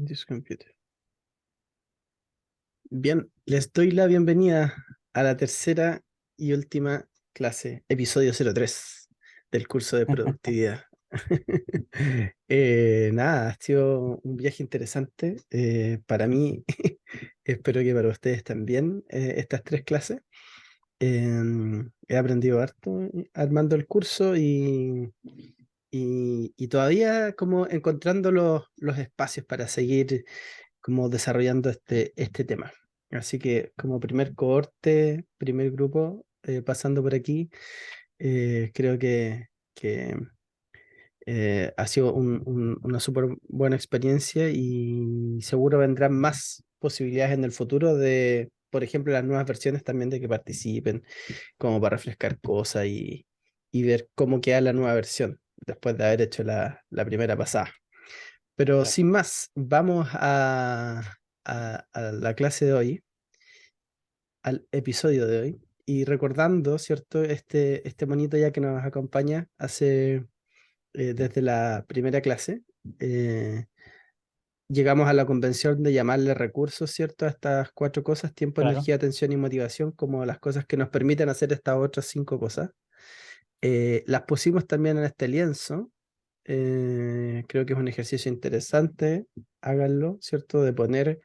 This computer. Bien, les doy la bienvenida a la tercera y última clase, episodio 03 del curso de productividad. Nada, ha sido un viaje interesante para mí, espero que para ustedes también, estas tres clases. He aprendido harto armando el curso y todavía como encontrando los espacios para seguir como desarrollando este tema. Así que como primer cohorte, primer grupo, pasando por aquí, creo que ha sido una súper buena experiencia y seguro vendrán más posibilidades en el futuro de, por ejemplo, las nuevas versiones también de que participen, como para refrescar cosas y ver cómo queda la nueva versión después de haber hecho la primera pasada. Pero Claro, sin más, vamos a la clase de hoy, al episodio de hoy, y recordando, ¿cierto? Este monito ya que nos acompaña desde la primera clase. eh, Llegamos a la convención de llamarle recursos, ¿cierto? A estas cuatro cosas: tiempo, claro, energía, atención y motivación, como las cosas que nos permiten hacer estas otras cinco cosas. Las pusimos también en este lienzo. Creo que es un ejercicio interesante, háganlo, ¿cierto? De poner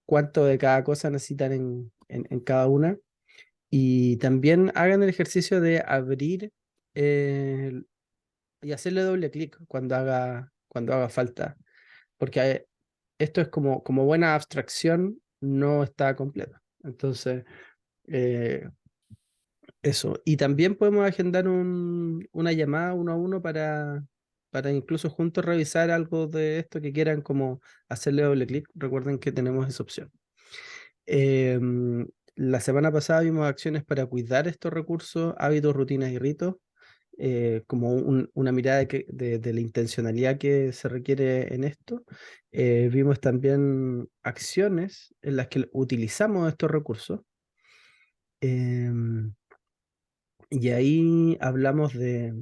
cuánto de cada cosa necesitan en cada una. Y también hagan el ejercicio de abrir eh, y hacerle doble clic cuando haga falta, porque esto es como buena abstracción, no está completa. Entonces, eh, eso. Y también podemos agendar una llamada uno a uno para incluso juntos revisar algo de esto que quieran, como hacerle doble clic. Recuerden que tenemos esa opción. La semana pasada vimos acciones para cuidar estos recursos, hábitos, rutinas y ritos, como una mirada de la intencionalidad que se requiere en esto. Vimos también acciones en las que utilizamos estos recursos. em, y ahí hablamos de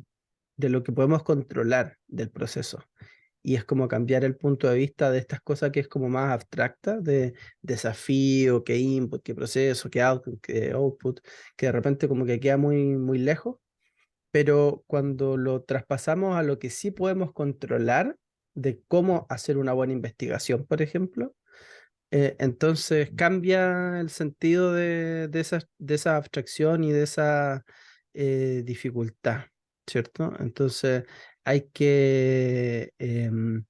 lo que podemos controlar del proceso. Y es como cambiar el punto de vista de estas cosas que es como más abstracta, de desafío, que input, que proceso, que output, que de repente como que queda muy lejos, pero cuando lo traspasamos a lo que sí podemos controlar, de cómo hacer una buena investigación, por ejemplo, entonces cambia el sentido de esa abstracción y de esa dificultad, ¿cierto? Entonces hay que m-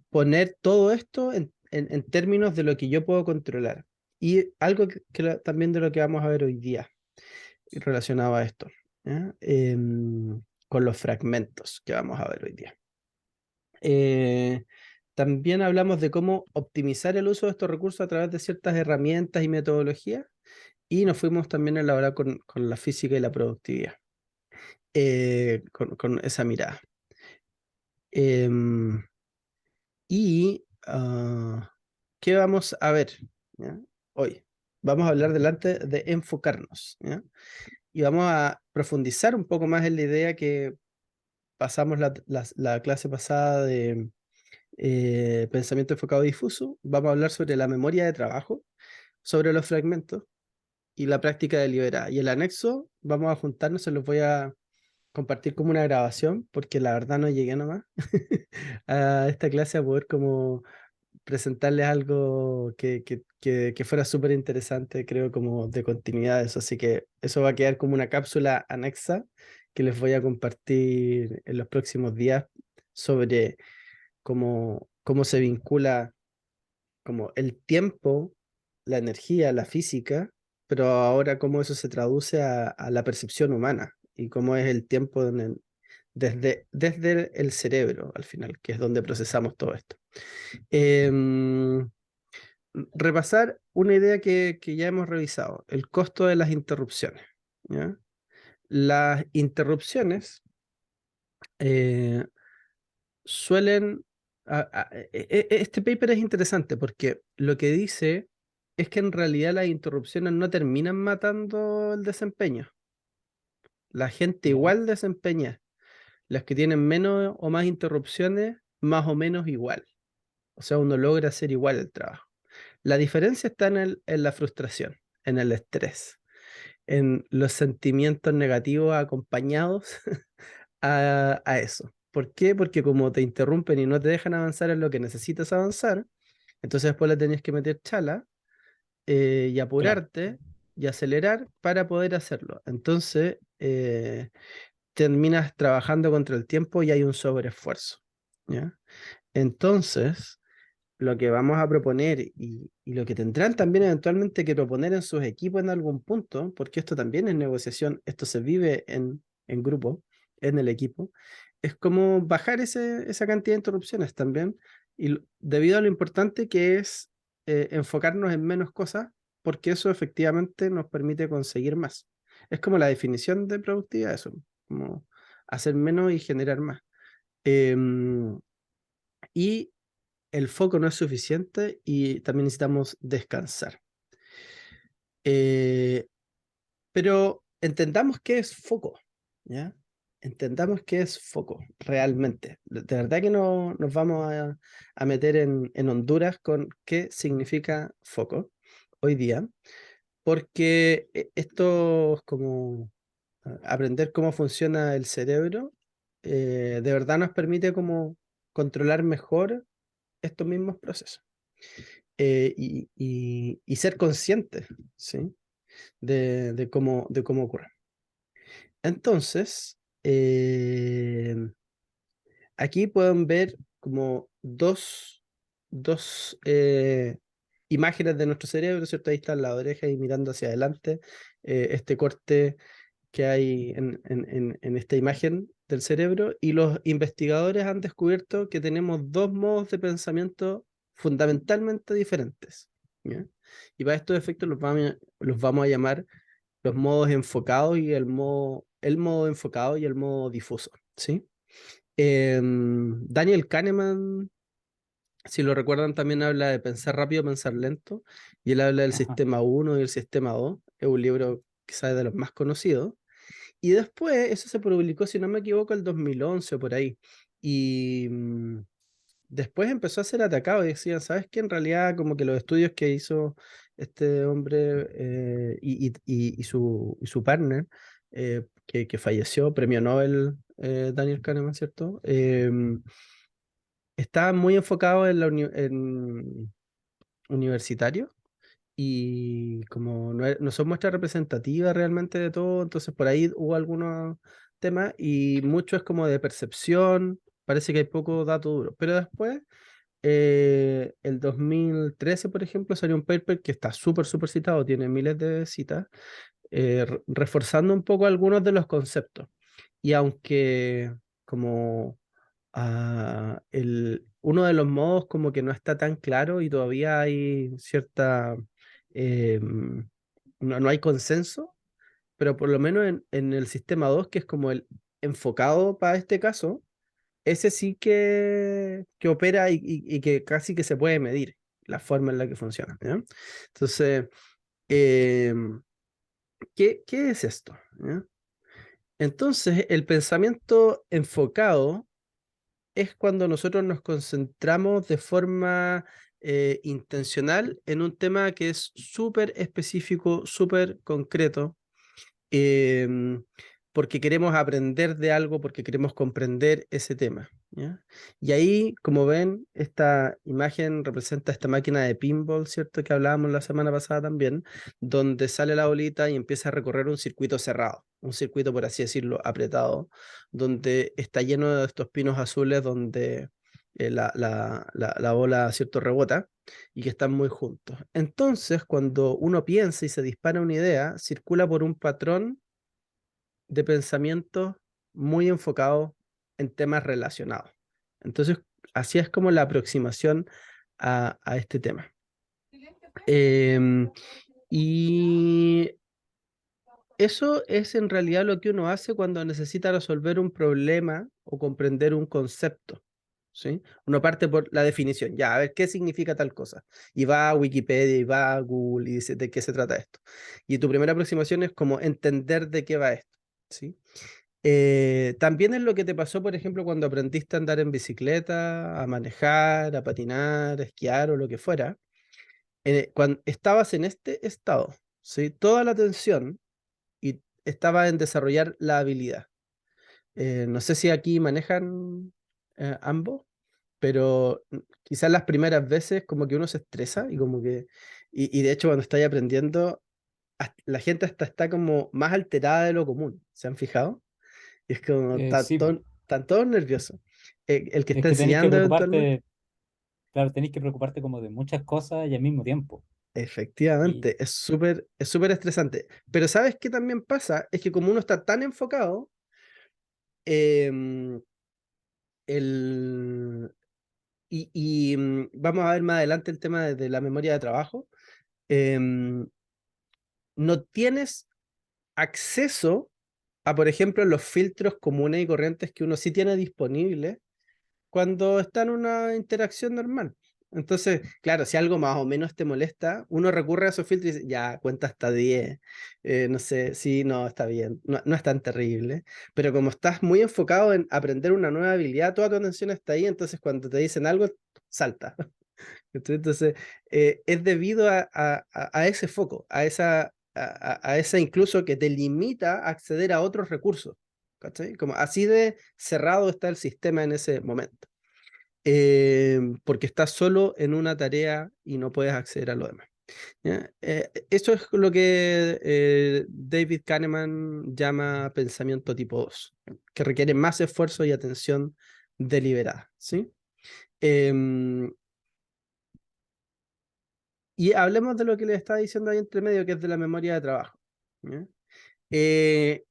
poner todo esto en términos de lo que yo puedo controlar. Y algo también de lo que vamos a ver hoy día relacionado a esto, ¿ya? Con los fragmentos que vamos a ver hoy día. Eh, También hablamos de cómo optimizar el uso de estos recursos a través de ciertas herramientas y metodologías, y nos fuimos también a elaborar con la física y la productividad, con esa mirada. Em, ¿Qué vamos a ver? ¿Ya? Hoy vamos a hablar delante de enfocarnos, ¿ya? Y vamos a profundizar un poco más en la idea que pasamos la clase pasada de pensamiento enfocado difuso. Vamos a hablar sobre la memoria de trabajo, sobre los fragmentos y la práctica deliberada. Y el anexo, vamos a juntarnos, se los voy a compartir como una grabación, porque la verdad no llegué nomás a esta clase a poder como presentarles algo que fuera súper interesante, creo, como de continuidad de eso. Así que eso va a quedar como una cápsula anexa que les voy a compartir en los próximos días sobre cómo se vincula como el tiempo, la energía, la física, pero ahora cómo eso se traduce a la percepción humana y cómo es el tiempo desde el cerebro al final, que es donde procesamos todo esto. Em, Repasar una idea que ya hemos revisado: el costo de las interrupciones, ¿ya? Las interrupciones eh, suelen... Este paper es interesante porque lo que dice es que en realidad las interrupciones no terminan matando el desempeño. La gente ya, igual desempeña. Las que tienen menos o más interrupciones, más o menos igual. O sea, uno logra hacer igual el trabajo. La diferencia está en la frustración, en el estrés, en los sentimientos negativos acompañados a eso. ¿Por qué? Porque como te interrumpen y no te dejan avanzar en lo que necesitas avanzar, entonces después le tenías que meter chala y Claro. apurarte y acelerar para poder hacerlo. Entonces terminas trabajando contra el tiempo y hay un sobreesfuerzo. ¿Ya? Entonces, lo que vamos a proponer y lo que tendrán también eventualmente que proponer en sus equipos en algún punto, porque esto también es negociación, esto se vive en grupo, en el equipo, es como bajar esa cantidad de interrupciones también, debido a lo importante que es enfocarnos en menos cosas, porque eso efectivamente nos permite conseguir más. Es como la definición de productividad, eso, como hacer menos y generar más. Em, y el foco no es suficiente y también necesitamos descansar. Eh, pero entendamos qué es foco, ¿ya? Entendamos qué es foco realmente. De verdad que no nos vamos a meter en Honduras con qué significa foco hoy día, porque esto es como aprender cómo funciona el cerebro, de verdad nos permite como controlar mejor estos mismos procesos. Y ser consciente, ¿sí? De cómo ocurre. Entonces, aquí pueden ver como dos imágenes de nuestro cerebro, ¿cierto? Ahí está la oreja y mirando hacia adelante, este corte que hay en esta imagen del cerebro, y los investigadores han descubierto que tenemos dos modos de pensamiento fundamentalmente diferentes. ¿Ya? Y para estos efectos los vamos a llamar los modos enfocados y el modo enfocado y el modo difuso. ¿Sí? Daniel Kahneman, si lo recuerdan, también habla de pensar rápido, pensar lento, y él habla del Ajá. sistema uno y el sistema 2. Es un libro quizás de los más conocidos. Y después, eso se publicó, si no me equivoco, el 2011 o por ahí. Y después empezó a ser atacado y decían, ¿sabes qué? En realidad, como que los estudios que hizo este hombre y su partner, que falleció, premio Nobel, Daniel Kahneman, ¿cierto? Estaban muy enfocados en universitario y como no son muestras representativas realmente de todo, entonces por ahí hubo algunos temas y mucho es como de percepción, parece que hay poco dato duro, pero después, el 2013, por ejemplo, salió un paper que está súper citado, tiene miles de citas, reforzando un poco algunos de los conceptos. Y aunque como uno de los modos como que no está tan claro y todavía hay cierta, no hay consenso, pero por lo menos en el sistema 2 que es como el enfocado para este caso, ese sí que opera y que casi que se puede medir la forma en la que funciona. ¿Ya? Entonces, em, ¿qué es esto? ¿Ya? Entonces, el pensamiento enfocado es cuando nosotros nos concentramos de forma intencional en un tema que es súper específico, súper concreto, em, porque queremos aprender de algo, porque queremos comprender ese tema. ¿Ya? Y ahí, como ven, esta imagen representa esta máquina de pinball, ¿cierto? Que hablábamos la semana pasada también, donde sale la bolita y empieza a recorrer un circuito cerrado, un circuito, por así decirlo, apretado, donde está lleno de estos pinos azules donde la bola, ¿cierto?, rebota y que están muy juntos. Entonces, cuando uno piensa y se dispara una idea, circula por un patrón de pensamiento muy enfocado en temas relacionados. Entonces, así es como la aproximación a este tema. Em, y eso es en realidad lo que uno hace cuando necesita resolver un problema o comprender un concepto. ¿Sí? Uno parte por la definición, ya, a ver qué significa tal cosa. Y va a Wikipedia y va a Google y dice de qué se trata esto. Y tu primera aproximación es como entender de qué va esto. ¿Sí? También es lo que te pasó, por ejemplo, cuando aprendiste a andar en bicicleta, a manejar, a patinar, a esquiar o lo que fuera. Cuando estabas en este estado, ¿sí? Toda la atención y estaba en desarrollar la habilidad. No sé si aquí manejan ambos, pero quizás las primeras veces como que uno se estresa y como que, y de hecho cuando estáis aprendiendo, la gente hasta está como más alterada de lo común, ¿se han fijado? Y es como, Sí, po. están todos nerviosos. El que Es está que tenéis que enseñando eventualmente, preocuparte, claro, tenéis que preocuparte como de muchas cosas y al mismo tiempo. Y efectivamente, es súper estresante. Pero ¿sabes qué también pasa? Es que como uno está tan enfocado, em, el, vamos a ver más adelante el tema de la memoria de trabajo, em, no tienes acceso a, por ejemplo, los filtros comunes y corrientes que uno sí tiene disponibles cuando está en una interacción normal. Entonces, claro, si algo más o menos te molesta, uno recurre a esos filtros y dice, ya, cuenta hasta 10, no sé, sí, no, está bien, no, no es tan terrible, pero como estás muy enfocado en aprender una nueva habilidad, toda tu atención está ahí, entonces cuando te dicen algo, salta. Entonces, es debido a ese foco, a esa incluso que te limita a acceder a otros recursos. ¿Cachai? Como así de cerrado está el sistema en ese momento. Porque estás solo en una tarea y no puedes acceder a lo demás. ¿Ya? Eso es lo que David Kahneman llama pensamiento tipo 2, que requiere más esfuerzo y atención deliberada. ¿Sí? Em, Y hablemos de lo que le estaba diciendo ahí entre medio, que es de la memoria de trabajo. ¿Ya? Eh,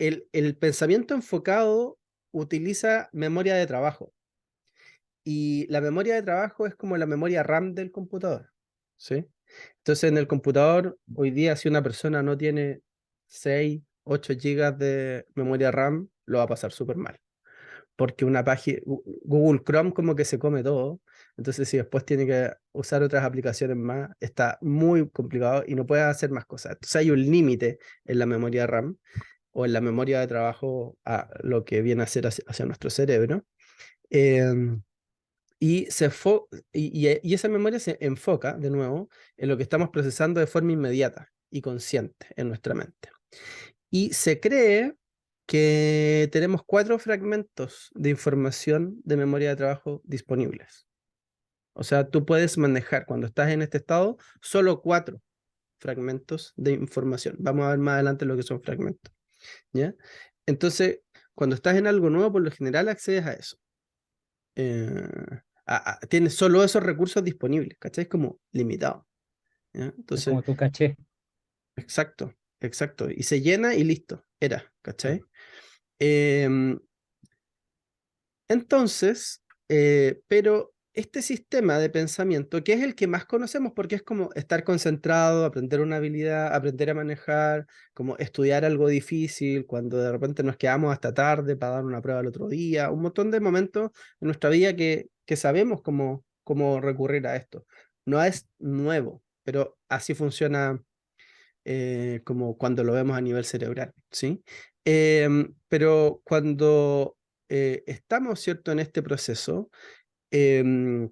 el pensamiento enfocado utiliza memoria de trabajo. Y la memoria de trabajo es como la memoria RAM del computador. ¿Sí? Entonces, en el computador, hoy día, si una persona no tiene 6 8 gigas de memoria RAM, lo va a pasar súper mal porque una página, Google Chrome como que se come todo, entonces si después tiene que usar otras aplicaciones más, está muy complicado y no puede hacer más cosas. Entonces hay un límite en la memoria RAM o en la memoria de trabajo a lo que viene a ser hacia nuestro cerebro. Eh, y esa memoria se enfoca, de nuevo, en lo que estamos procesando de forma inmediata y consciente en nuestra mente. Y se cree que tenemos 4 fragmentos de información de memoria de trabajo disponibles. O sea, tú puedes manejar cuando estás en este estado solo 4 fragmentos de información. Vamos a ver más adelante lo que son fragmentos. ¿Ya? Entonces, cuando estás en algo nuevo, por lo general accedes a eso. Eh, tienes solo esos recursos disponibles, ¿cachai? Es como limitado. ¿Ya? es Entonces, como tu caché. exacto, exacto. Y se llena y listo, era, ¿cachai? Claro. Em, Entonces, pero este sistema de pensamiento, que es el que más conocemos porque es como estar concentrado, aprender una habilidad, aprender a manejar, como estudiar algo difícil, cuando de repente nos quedamos hasta tarde para dar una prueba el otro día, un montón de momentos en nuestra vida que sabemos cómo recurrir a esto. No es nuevo, pero así funciona como cuando lo vemos a nivel cerebral, ¿sí? Pero cuando estamos, ¿cierto?, en este proceso, em,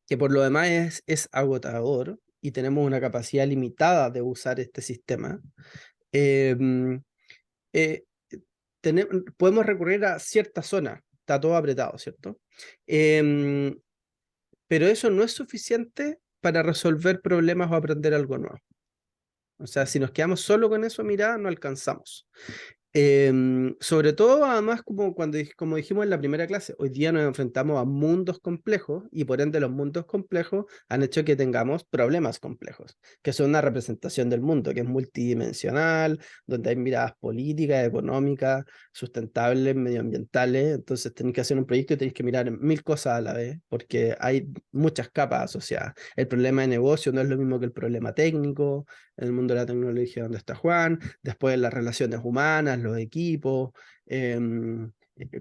que por lo demás es agotador y tenemos una capacidad limitada de usar este sistema, em, eh, podemos recurrir a cierta zona, está todo apretado, ¿cierto? Em, pero eso no es suficiente para resolver problemas o aprender algo nuevo. O sea, si nos quedamos solo con eso, mira, no alcanzamos. Sobre todo, además, como dijimos en la primera clase, hoy día nos enfrentamos a mundos complejos y por ende los mundos complejos han hecho que tengamos problemas complejos, que son una representación del mundo, que es multidimensional, donde hay miradas políticas, económicas, sustentables, medioambientales. Entonces tenés que hacer un proyecto y tenés que mirar 1000 cosas a la vez, porque hay muchas capas asociadas. El problema de negocio no es lo mismo que el problema técnico, en el mundo de la tecnología donde está Juan, después las relaciones humanas, los equipos,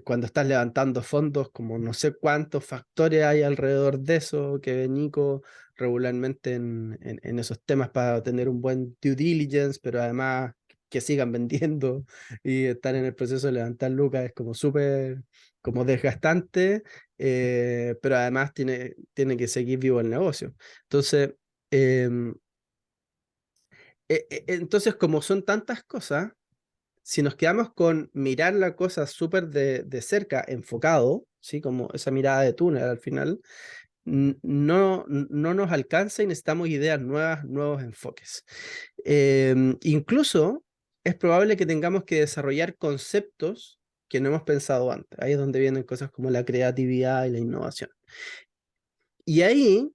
cuando estás levantando fondos, como no sé cuántos factores hay alrededor de eso, que ve Nico regularmente en esos temas para tener un buen due diligence, pero además que sigan vendiendo y estar en el proceso de levantar lucas es como súper como desgastante, pero además tiene que seguir vivo el negocio. Entonces, em, entonces, como son tantas cosas, si nos quedamos con mirar la cosa súper de cerca, enfocado, ¿sí? Como esa mirada de túnel al final, no nos alcanza y necesitamos ideas nuevas, nuevos enfoques. Incluso es probable que tengamos que desarrollar conceptos que no hemos pensado antes. Ahí es donde vienen cosas como la creatividad y la innovación. Y ahí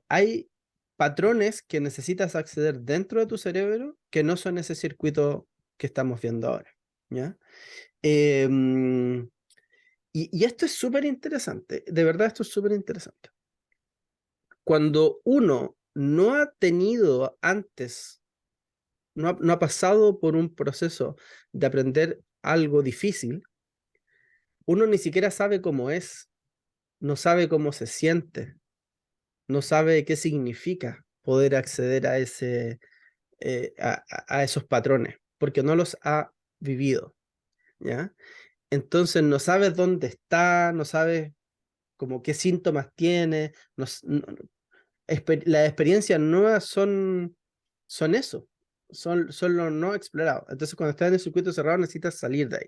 hay patrones que necesitas acceder dentro de tu cerebro que no son ese circuito que estamos viendo ahora. ¿Ya? Em, y esto es súper interesante, de verdad esto es súper interesante. Cuando uno no ha tenido antes, no ha pasado por un proceso de aprender algo difícil, uno ni siquiera sabe cómo es, no sabe cómo se siente, no sabe qué significa poder acceder a a esos patrones, porque no los ha vivido, ¿ya? Entonces no sabes dónde está, no sabes como qué síntomas tiene, las experiencias nuevas son eso, son lo no explorado. Entonces cuando estás en el circuito cerrado necesitas salir de ahí.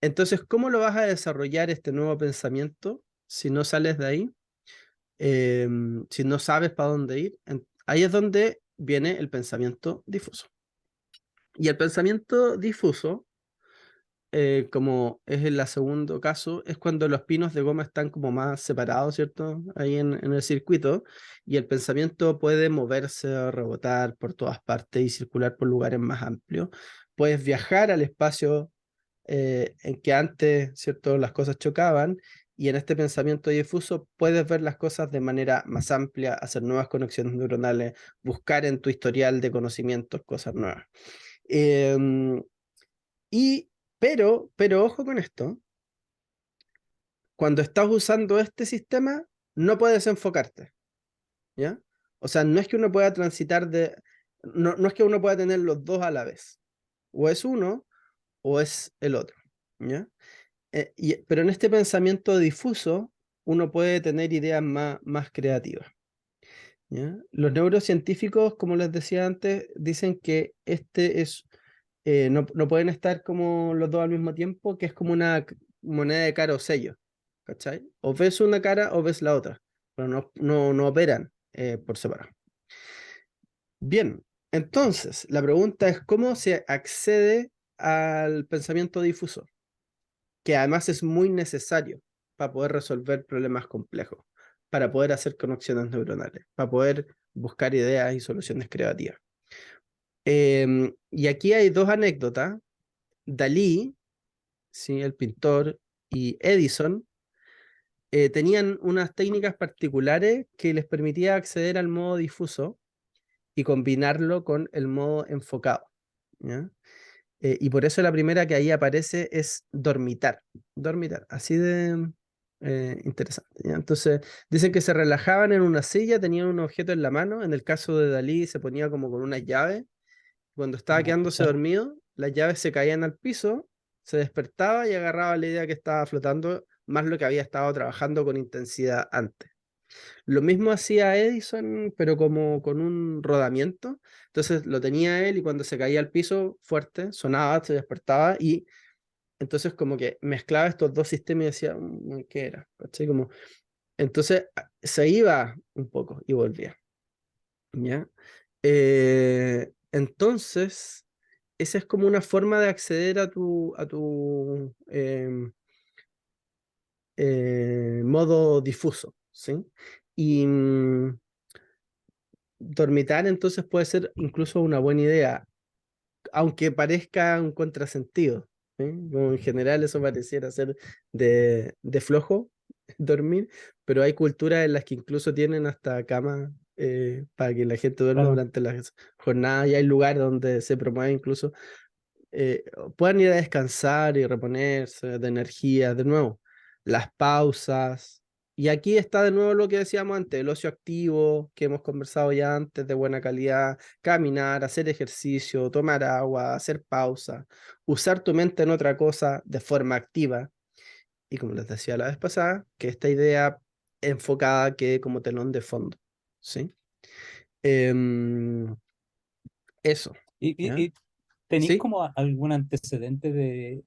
Entonces, ¿cómo lo vas a desarrollar este nuevo pensamiento si no sales de ahí? Si no sabes para dónde ir, ahí es donde viene el pensamiento difuso. Y el pensamiento difuso, como es en el segundo caso, es cuando los pinos de goma están como más separados, ¿cierto? Ahí en el circuito, y el pensamiento puede moverse, rebotar por todas partes y circular por lugares más amplios. Puedes viajar al espacio en que antes, ¿cierto?, las cosas chocaban, y en este pensamiento difuso puedes ver las cosas de manera más amplia, hacer nuevas conexiones neuronales, buscar en tu historial de conocimientos cosas nuevas. Em, y, pero ojo con esto, cuando estás usando este sistema, no puedes enfocarte, ¿ya? O sea, no es que uno pueda transitar no es que uno pueda tener los dos a la vez. O es uno o es el otro, ¿ya? Pero en este pensamiento difuso, uno puede tener ideas más creativas, ¿ya? Los neurocientíficos, como les decía antes, dicen que no pueden estar como los dos al mismo tiempo, que es como una moneda de cara o sello, ¿cachai? O ves una cara o ves la otra, pero no operan por separado. Bien, entonces, la pregunta es cómo se accede al pensamiento difuso, que además es muy necesario para poder resolver problemas complejos, para poder hacer conexiones neuronales, para poder buscar ideas y soluciones creativas. Y aquí hay dos anécdotas. Dalí, ¿sí?, el pintor, y Edison tenían unas técnicas particulares que les permitía acceder al modo difuso y combinarlo con el modo enfocado, ¿ya? Y por eso la primera que ahí aparece es dormitar. Dormitar, así de interesante, ¿ya? Entonces, dicen que se relajaban en una silla, tenían un objeto en la mano. En el caso de Dalí se ponía como con una llave. Cuando estaba Como quedándose escuchar. dormido, las llaves se caían al piso, se despertaba y agarraba la idea que estaba flotando, más lo que había estado trabajando con intensidad antes. Lo mismo hacía Edison, pero como con un rodamiento. Entonces lo tenía él y cuando se caía al piso fuerte, sonaba, se despertaba y entonces como que mezclaba estos dos sistemas y decía, ¿qué era? ¿Cachai? Como, entonces se iba un poco y volvía, ¿ya? Entonces, esa es como una forma de acceder a tu modo difuso, ¿sí? Y dormitar entonces puede ser incluso una buena idea, aunque parezca un contrasentido, ¿sí? Como en general eso pareciera ser de flojo dormir, pero hay culturas en las que incluso tienen hasta cama para que la gente duerma Claro. durante las jornadas, y hay lugares donde se promueve incluso eh, puedan ir a descansar y reponerse de energía de nuevo. Las pausas, Y aquí está de nuevo lo que decíamos antes, el ocio activo, que hemos conversado ya antes, de buena calidad, caminar, hacer ejercicio, tomar agua, hacer pausa, usar tu mente en otra cosa de forma activa. Y como les decía la vez pasada, que esta idea enfocada quede como telón de fondo. ¿Sí? Em, eso. ¿Y, ¿Ya? y tenéis ¿Sí? como algún antecedente de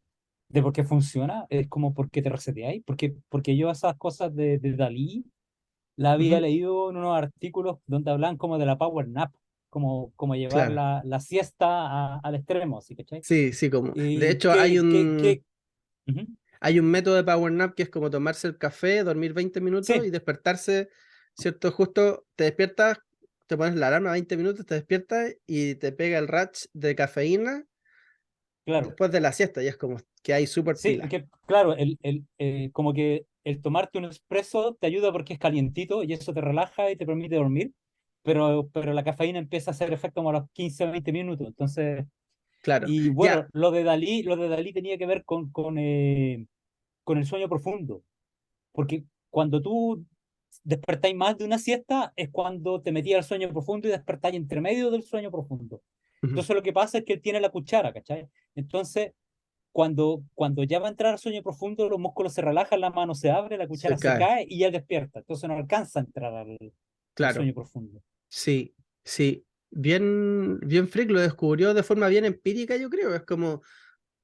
por qué funciona? ¿Es como porque te reseteáis? Porque yo esas cosas de Dalí la había Ujú. leído en unos artículos donde hablan como de la power nap, como llevar Claro. la siesta al extremo, ¿sí, cachai? Sí, sí, como. De Y hecho, ujú. hay un método de power nap que es como tomarse el café, dormir 20 minutos y Sí, despertarse, ¿cierto? Justo te despiertas, te pones la alarma 20 minutos, te despiertas y te pega el rush de cafeína claro. después de la siesta y es como que hay súper Sí, pila. que claro, como que el tomarte un espresso te ayuda porque es calientito y eso te relaja y te permite dormir, pero la cafeína empieza a hacer efecto como a los 15 o 20 minutos. Entonces, Claro. y bueno, Ya. lo de Dalí tenía que ver con el sueño profundo, porque cuando tú despertáis más de una siesta es cuando te metías al sueño profundo y despertáis entre medio del sueño profundo. Ujú. Entonces lo que pasa es que él tiene la cuchara, ¿cachai? Entonces cuando ya va a entrar al sueño profundo, los músculos se relajan, la mano se abre, la Se cuchara se cae. cae y ya despierta. Entonces no alcanza a entrar al Claro. sueño profundo. Sí, sí. Bien, bien Frick lo descubrió de forma bien empírica, yo creo. Es como,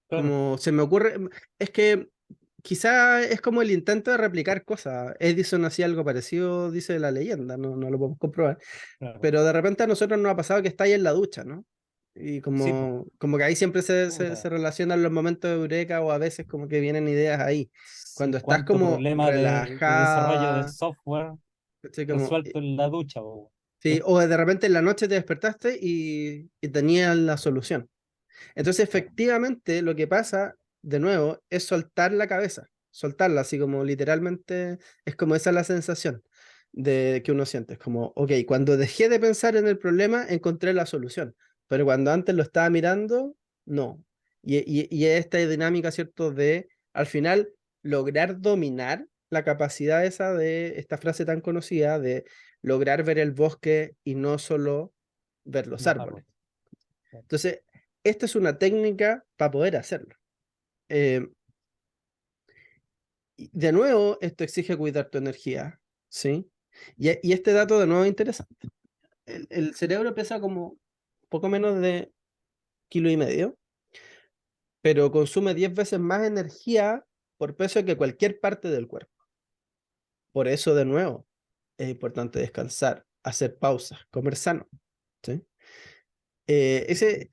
Claro, como se me ocurre. Es que quizá es como el intento de replicar cosas. Edison hacía algo parecido, dice la leyenda, no lo podemos comprobar. claro. Pero de repente a nosotros nos ha pasado que está ahí en la ducha, ¿no? Y Sí, pues, como que ahí siempre se puta. relacionan los momentos de eureka o a veces como que vienen ideas ahí. Cuando Sí, estás cuánto como problema de desarrollo de relajada, software ¿cachai? Como, resuelto en la ducha, po. sí, o de repente en la noche te despertaste y tenías la solución. Entonces, Claro, efectivamente, lo que pasa, de nuevo, es soltar la cabeza, soltarla, así como literalmente, es como esa la sensación de que uno siente. Es como, ok, cuando dejé de pensar en el problema, encontré la solución, pero cuando antes lo estaba mirando, no. Y esta dinámica, ¿cierto? De, al final, lograr dominar la capacidad esa de esta frase tan conocida de lograr ver el bosque y no solo ver los los árboles. árboles. Claro. Entonces, esta es una técnica para poder hacerlo. Eh, y de nuevo, esto exige cuidar tu energía, ¿sí? Y este dato de nuevo es interesante. El cerebro pesa como poco menos de kilo y medio, pero consume 10 veces más energía por peso que cualquier parte del cuerpo. Por eso, de nuevo, es importante descansar, hacer pausas, comer sano, ¿sí?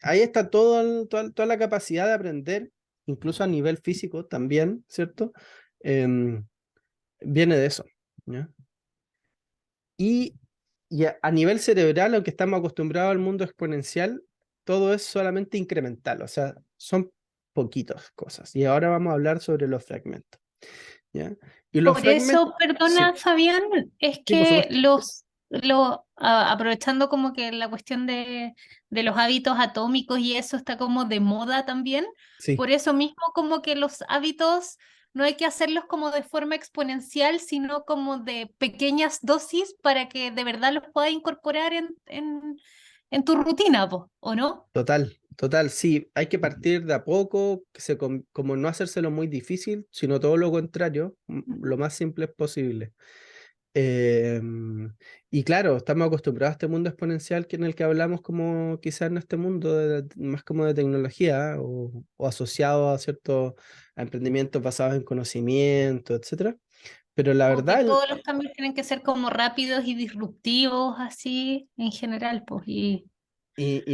Ahí está toda la capacidad de aprender, incluso a nivel físico también, ¿cierto? Em, Viene de eso, ¿ya? Y, a nivel cerebral, aunque estamos acostumbrados al mundo exponencial, todo es solamente incremental, o sea, son poquitas cosas. Y ahora vamos a hablar sobre los fragmentos, ¿ya? Y los Por fragmentos, eso, perdona, sí, Fabián, es sí, por que supuesto, aprovechando como que la cuestión de los hábitos atómicos y eso está como de moda también, sí, por eso mismo como que los hábitos no hay que hacerlos como de forma exponencial, sino como de pequeñas dosis para que de verdad los puedas incorporar en tu rutina, po, ¿o no? total, total, sí, hay que partir de a poco, como no hacérselo muy difícil, sino todo lo contrario, lo Ujú. más simple posible. Y claro, estamos acostumbrados a este mundo exponencial en el que hablamos como quizás en este mundo más como de tecnología o asociado a ciertos emprendimientos basados en conocimiento, etcétera. Pero la Como que verdad, todos los cambios tienen que ser como rápidos y disruptivos, así en general, pues, y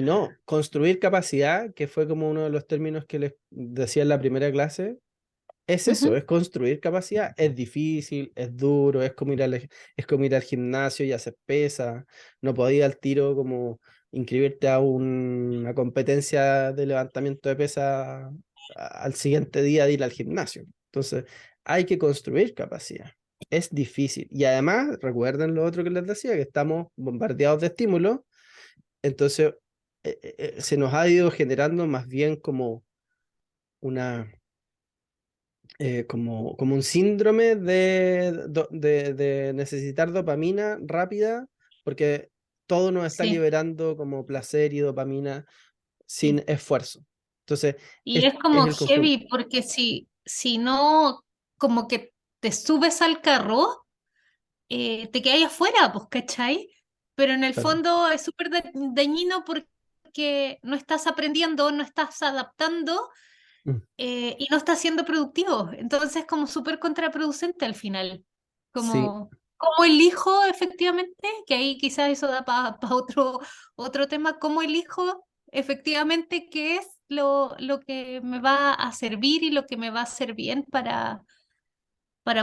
no, construir capacidad, que fue como uno de los términos que les decía en la primera clase, es eso, Ujú. es construir capacidad. Es difícil, es duro, es como ir al gimnasio y hacer pesas. No podía al tiro como inscribirte a una competencia de levantamiento de pesas al siguiente día de ir al gimnasio. Entonces, hay que construir capacidad. Es difícil. Y además, recuerden lo otro que les decía, que estamos bombardeados de estímulos. Entonces, se nos ha ido generando más bien como una como un síndrome de necesitar dopamina rápida, porque todo nos está Sí, liberando como placer y dopamina sí. sin esfuerzo. Entonces, Y es es como el conjunto. heavy porque si no, como que te subes al carro, te quedas afuera, pues, ¿cachai? Pero en el Claro. fondo es súper dañino porque no estás aprendiendo, no estás adaptando Mm. y no estás siendo productivo. Entonces, como súper contraproducente al final. Sí, Como elijo efectivamente, que ahí quizás eso da para otro tema, cómo elijo efectivamente qué es lo que me va a servir y lo que me va a hacer bien para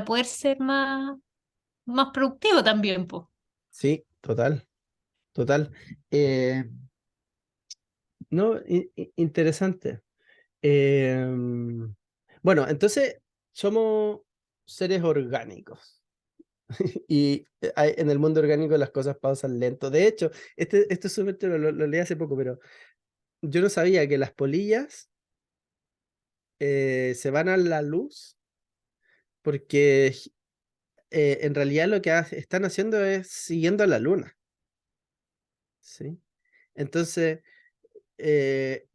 poder ser más productivo también, pues. sí, total, total. Eh, no, interesante. Bueno, entonces somos seres orgánicos y en el mundo orgánico las cosas pasan lento. De hecho, esto es súper chulo, lo leí hace poco, pero yo no sabía que las polillas se van a la luz porque en realidad lo que están haciendo es siguiendo a la luna, ¿sí? Entonces, eh,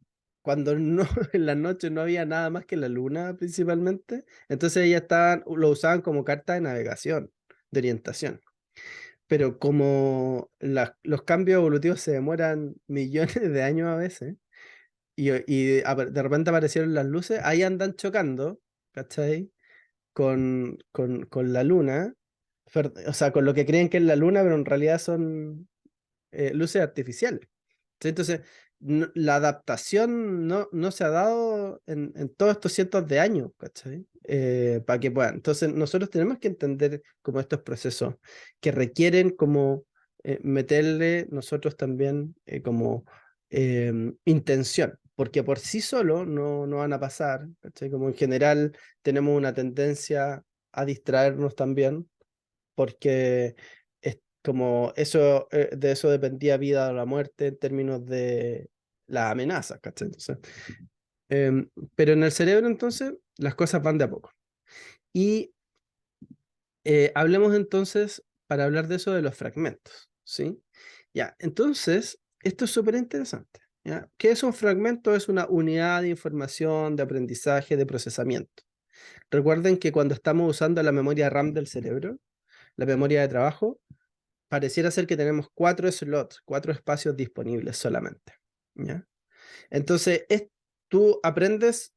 cuando no, en la noche no había nada más que la luna principalmente, entonces ellas lo usaban como carta de navegación, de orientación. Pero como los cambios evolutivos se demoran millones de años a veces, de repente aparecieron las luces, ahí andan chocando, ¿cachai? Con la luna, o sea, con lo que creen que es la luna, pero en realidad son luces artificiales. ¿Sí? Entonces, la adaptación no se ha dado en todos estos cientos de años, ¿cachai? Para que puedan. Entonces, nosotros tenemos que entender como estos procesos que requieren como meterle nosotros también como intención, porque por sí solo no van a pasar, ¿cachai? Como en general tenemos una tendencia a distraernos también porque es como eso, de eso dependía vida o la muerte en términos de las amenazas, ¿cachai? Entonces, pero en el cerebro entonces las cosas van de a poco. Y hablemos entonces, para hablar de eso, de los fragmentos, ¿sí? Ya, entonces, esto es súper interesante. ¿Ya? ¿Qué es un fragmento? Es una unidad de información, de aprendizaje, de procesamiento. Recuerden que cuando estamos usando la memoria RAM del cerebro, la memoria de trabajo, pareciera ser que tenemos 4 slots, 4 espacios disponibles solamente. ¿Ya? Entonces, tú aprendes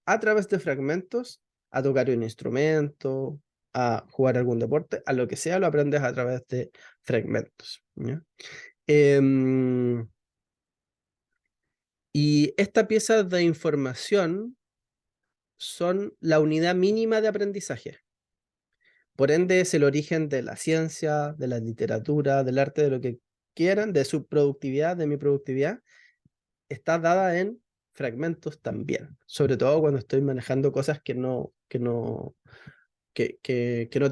a través de fragmentos a tocar un instrumento, a jugar algún deporte, a lo que sea, lo aprendes a través de fragmentos. ¿Ya? Em, y esta pieza de información son la unidad mínima de aprendizaje. Por ende, es el origen de la ciencia, de la literatura, del arte, de lo que quieran, de su productividad, de mi productividad, está dada en fragmentos también. Sobre todo cuando estoy manejando cosas que no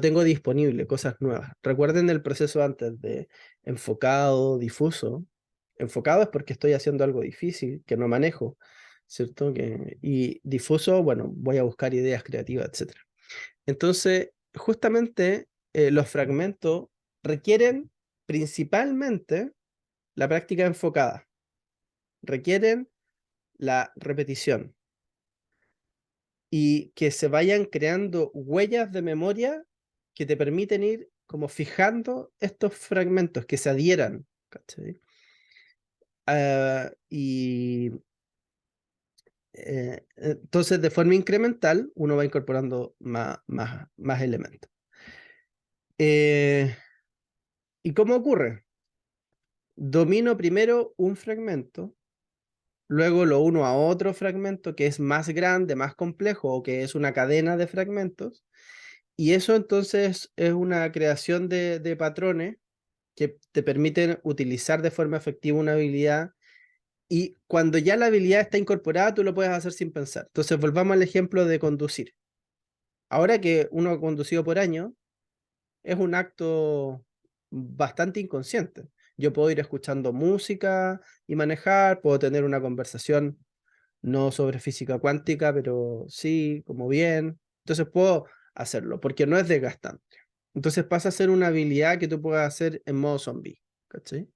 tengo disponible, cosas nuevas. Recuerden el proceso antes de enfocado, difuso. Enfocado es porque estoy haciendo algo difícil, que no manejo, ¿cierto? Y difuso, bueno, voy a buscar ideas creativas, etcétera. Entonces, justamente los fragmentos requieren principalmente la práctica enfocada, requieren la repetición y que se vayan creando huellas de memoria que te permiten ir como fijando estos fragmentos que se adhieran. ¿Cachai? Y entonces de forma incremental uno va incorporando más elementos. ¿Y cómo ocurre? Domino primero un fragmento, luego lo uno a otro fragmento que es más grande, más complejo o que es una cadena de fragmentos. Y eso entonces es una creación de patrones que te permiten utilizar de forma efectiva una habilidad y cuando ya la habilidad está incorporada, tú lo puedes hacer sin pensar. Entonces volvamos al ejemplo de conducir. Ahora que uno ha conducido por años, es un acto bastante inconsciente. Yo puedo ir escuchando música y manejar, puedo tener una conversación no sobre física cuántica, pero sí, como bien. Entonces puedo hacerlo, porque no es desgastante. Entonces pasa a ser una habilidad que tú puedes hacer en modo zombie, ¿cachai?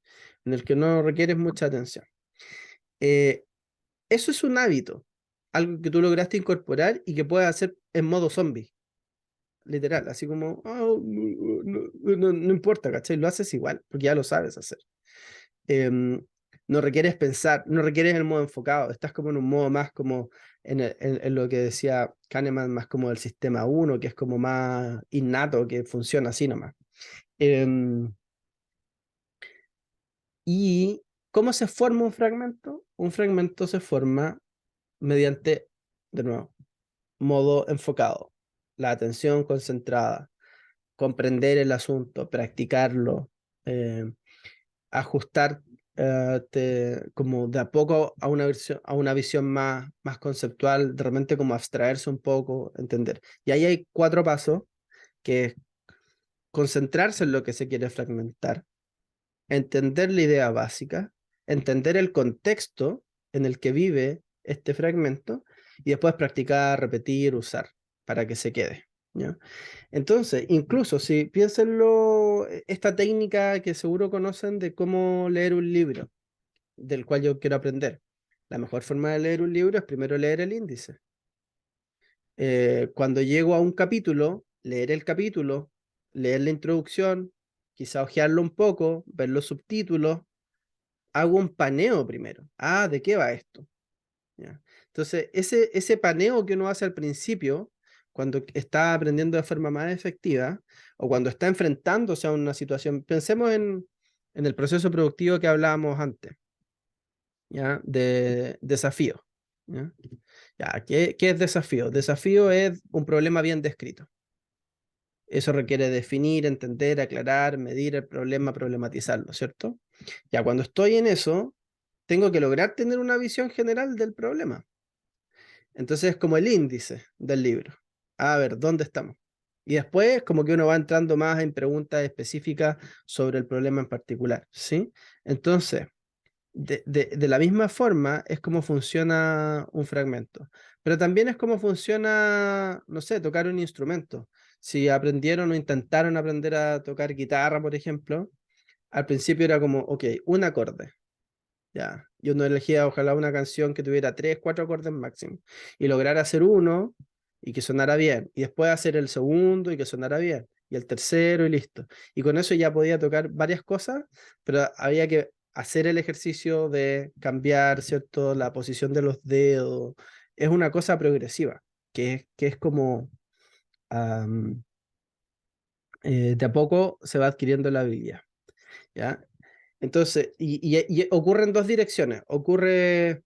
En el que no requieres mucha atención. Eso es un hábito, algo que tú lograste incorporar y que puedes hacer en modo zombie, literal, así como, no importa, ¿cachai? Lo haces igual, porque ya lo sabes hacer. No requieres pensar, no requieres el modo enfocado, estás como en un modo más como en lo que decía Kahneman, más como del sistema 1, que es como más innato, que funciona así nomás. ¿Y cómo se forma un fragmento? Un fragmento se forma mediante, de nuevo, modo enfocado, la atención concentrada, comprender el asunto, practicarlo, eh, ajustar como de a poco a una visión más conceptual, de repente como abstraerse un poco, entender. Y ahí hay 4 pasos, que es concentrarse en lo que se quiere fragmentar, entender la idea básica, entender el contexto en el que vive este fragmento y después practicar, repetir, usar para que se quede, ¿ya? Entonces, incluso si piénsenlo, esta técnica que seguro conocen de cómo leer un libro, del cual yo quiero aprender. La mejor forma de leer un libro es primero leer el índice. Cuando llego a un capítulo, leer el capítulo, leer la introducción, quizá hojearlo un poco, ver los subtítulos, hago un paneo primero. Ah, ¿de qué va esto? ¿Ya? Entonces, ese paneo que uno hace al principio, cuando está aprendiendo de forma más efectiva, o cuando está enfrentándose a una situación, pensemos en el proceso productivo que hablábamos antes, ¿ya? De desafío. ¿Ya? Ya, ¿qué es desafío? Desafío es un problema bien descrito. Eso requiere definir, entender, aclarar, medir el problema, problematizarlo, ¿cierto? Ya cuando estoy en eso, tengo que lograr tener una visión general del problema. Entonces es como el índice del libro. A ver, ¿dónde estamos? Y después como que uno va entrando más en preguntas específicas sobre el problema en particular, ¿sí? Entonces, de la misma forma es como funciona un fragmento, pero también es como funciona, no sé, tocar un instrumento. Si aprendieron o intentaron aprender a tocar guitarra, por ejemplo, al principio era como, ok, un acorde, ya. Y uno elegía ojalá una canción que tuviera 3, 4 acordes máximo y lograr hacer uno y que sonara bien, y después hacer el segundo y que sonara bien, y el tercero y listo. Y con eso ya podía tocar varias cosas, pero había que hacer el ejercicio de cambiar, ¿cierto?, la posición de los dedos. Es una cosa progresiva, que es como de a poco se va adquiriendo la habilidad, ¿ya? Entonces, y ocurre en 2 direcciones. Ocurre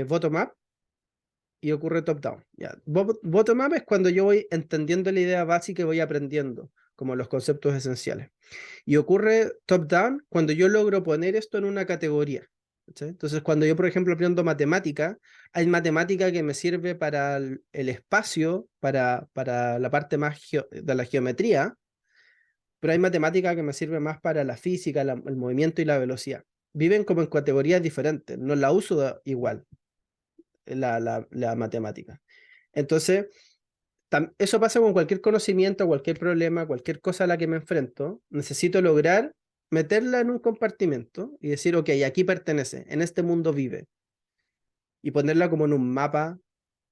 bottom-up y ocurre top-down. ¿Ya? Bottom-up es cuando yo voy entendiendo la idea básica y voy aprendiendo como los conceptos esenciales. Y ocurre top-down cuando yo logro poner esto en una categoría. ¿Sí? Entonces, cuando yo, por ejemplo, aprendo matemática, hay matemática que me sirve para el espacio, para la parte más de la geometría, pero hay matemática que me sirve más para la física, el movimiento y la velocidad. Viven como en categorías diferentes, no la uso igual, la matemática. Entonces, eso pasa con cualquier conocimiento, cualquier problema, cualquier cosa a la que me enfrento. Necesito lograr meterla en un compartimento y decir, ok, aquí pertenece, en este mundo vive. Y ponerla como en un mapa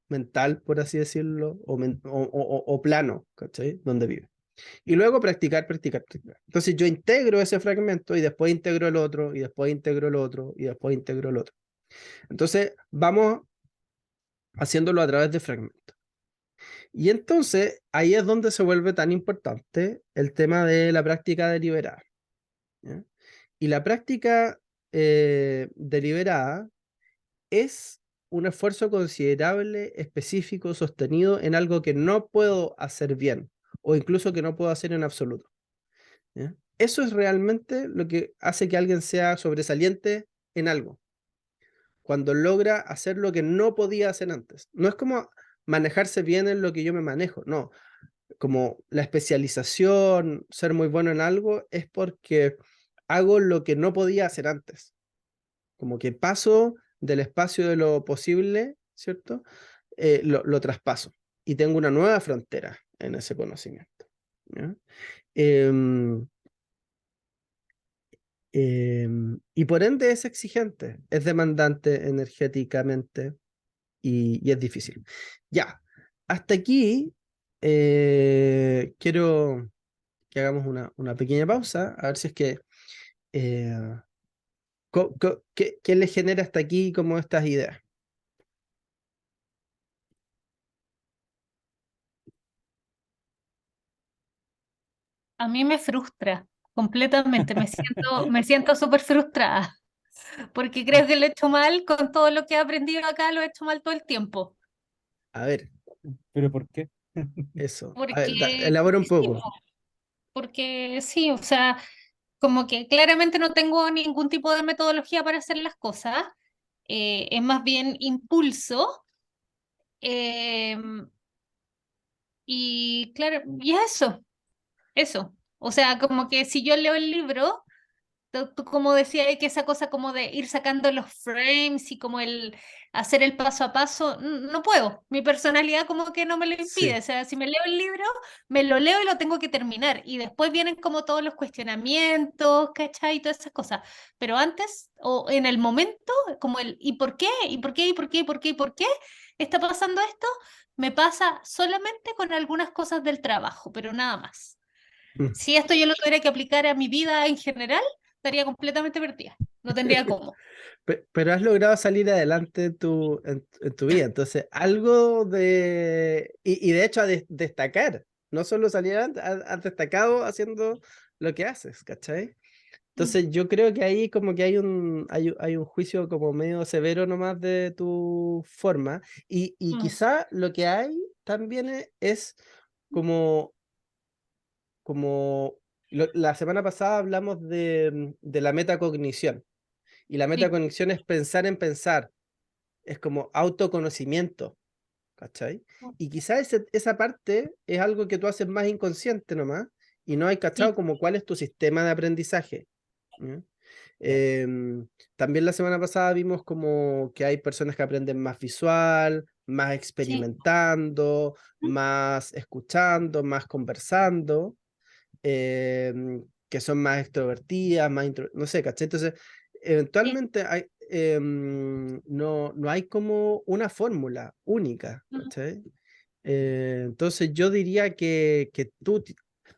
mental, por así decirlo, o plano, ¿cachai? Donde vive. Y luego practicar, practicar, practicar. Entonces yo integro ese fragmento y después integro el otro, y después integro el otro, y después integro el otro. Entonces vamos haciéndolo a través de fragmentos. Y entonces ahí es donde se vuelve tan importante el tema de la práctica deliberada, ¿ya? Y la práctica deliberada es un esfuerzo considerable, específico, sostenido en algo que no puedo hacer bien o incluso que no puedo hacer en absoluto, ¿ya? Eso es realmente lo que hace que alguien sea sobresaliente en algo, cuando logra hacer lo que no podía hacer antes. No es como manejarse bien en lo que yo me manejo, no. Como la especialización, ser muy bueno en algo, es porque hago lo que no podía hacer antes. Como que paso del espacio de lo posible, ¿cierto? Lo traspaso y tengo una nueva frontera en ese conocimiento. ¿Ya? Em, y por ende es exigente, es demandante energéticamente y es difícil. Ya, hasta aquí quiero que hagamos una pequeña pausa, a ver si es que eh, ¿qué le genera hasta aquí como estas ideas? A mí me frustra completamente, me siento súper frustrada, porque creo que lo he hecho mal con todo lo que he aprendido acá, lo he hecho mal todo el tiempo. A ver, ¿Pero por qué? eso. A ver, Porque, elabora un sí, poco. porque sí, o sea, como que claramente no tengo ningún tipo de metodología para hacer las cosas, es más bien impulso. em, y claro, y eso. O sea, como que si yo leo el libro, tú como decías, que esa cosa como de ir sacando los frames y como el hacer el paso a paso, no puedo. Mi personalidad como que no me lo impide. Sí. O sea, si me leo el libro, me lo leo y lo tengo que terminar. Y después vienen como todos los cuestionamientos, ¿cachai? Y todas esas cosas. Pero antes, o en el momento, como el ¿y por qué? ¿Y por qué? ¿Y por qué? ¿Y por qué? ¿Y por qué está pasando esto? Me pasa solamente con algunas cosas del trabajo, pero nada más. Mm. Si esto yo lo tuviera que aplicar a mi vida en general, estaría completamente perdida. No tendría cómo. Pero has logrado salir adelante en tu vida, entonces algo de... Y de hecho destacar, no solo salir adelante, has destacado haciendo lo que haces, ¿cachai? Mm, Entonces yo creo que ahí como que hay un juicio como medio severo nomás de tu forma y mm, quizá lo que hay también es como, como la semana pasada hablamos de la metacognición y la sí, metacognición es pensar en pensar, es como autoconocimiento, ¿cachai? Y quizá esa parte es algo que tú haces más inconsciente nomás y no hay cachado sí, como cuál es tu sistema de aprendizaje. ¿Mm? Claro. También la semana pasada vimos como que hay personas que aprenden más visual, más sí. experimentando, Mm, más escuchando, más conversando, que son más extrovertidas, no sé, ¿cachai? Entonces, sí, eventualmente no hay como una fórmula única, mm, ¿cachai? Entonces yo diría que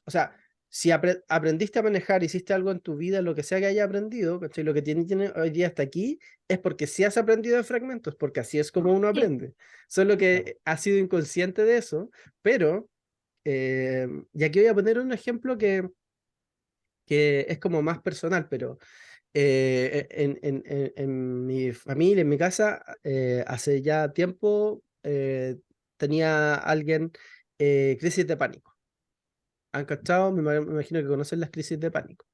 o sea, si aprendiste a manejar, hiciste algo en tu vida, lo que sea que hayas aprendido, ¿cachai? Lo que tiene hoy día hasta aquí es porque sí has aprendido de fragmentos, porque así es como uno sí, aprende. Solo Claro. que has sido inconsciente de eso, pero, y aquí voy a poner un ejemplo que es como más personal, pero en mi familia, en mi casa, hace ya tiempo tenía alguien crisis de pánico. ¿Han cachado? Me imagino que conocen las crisis de pánico.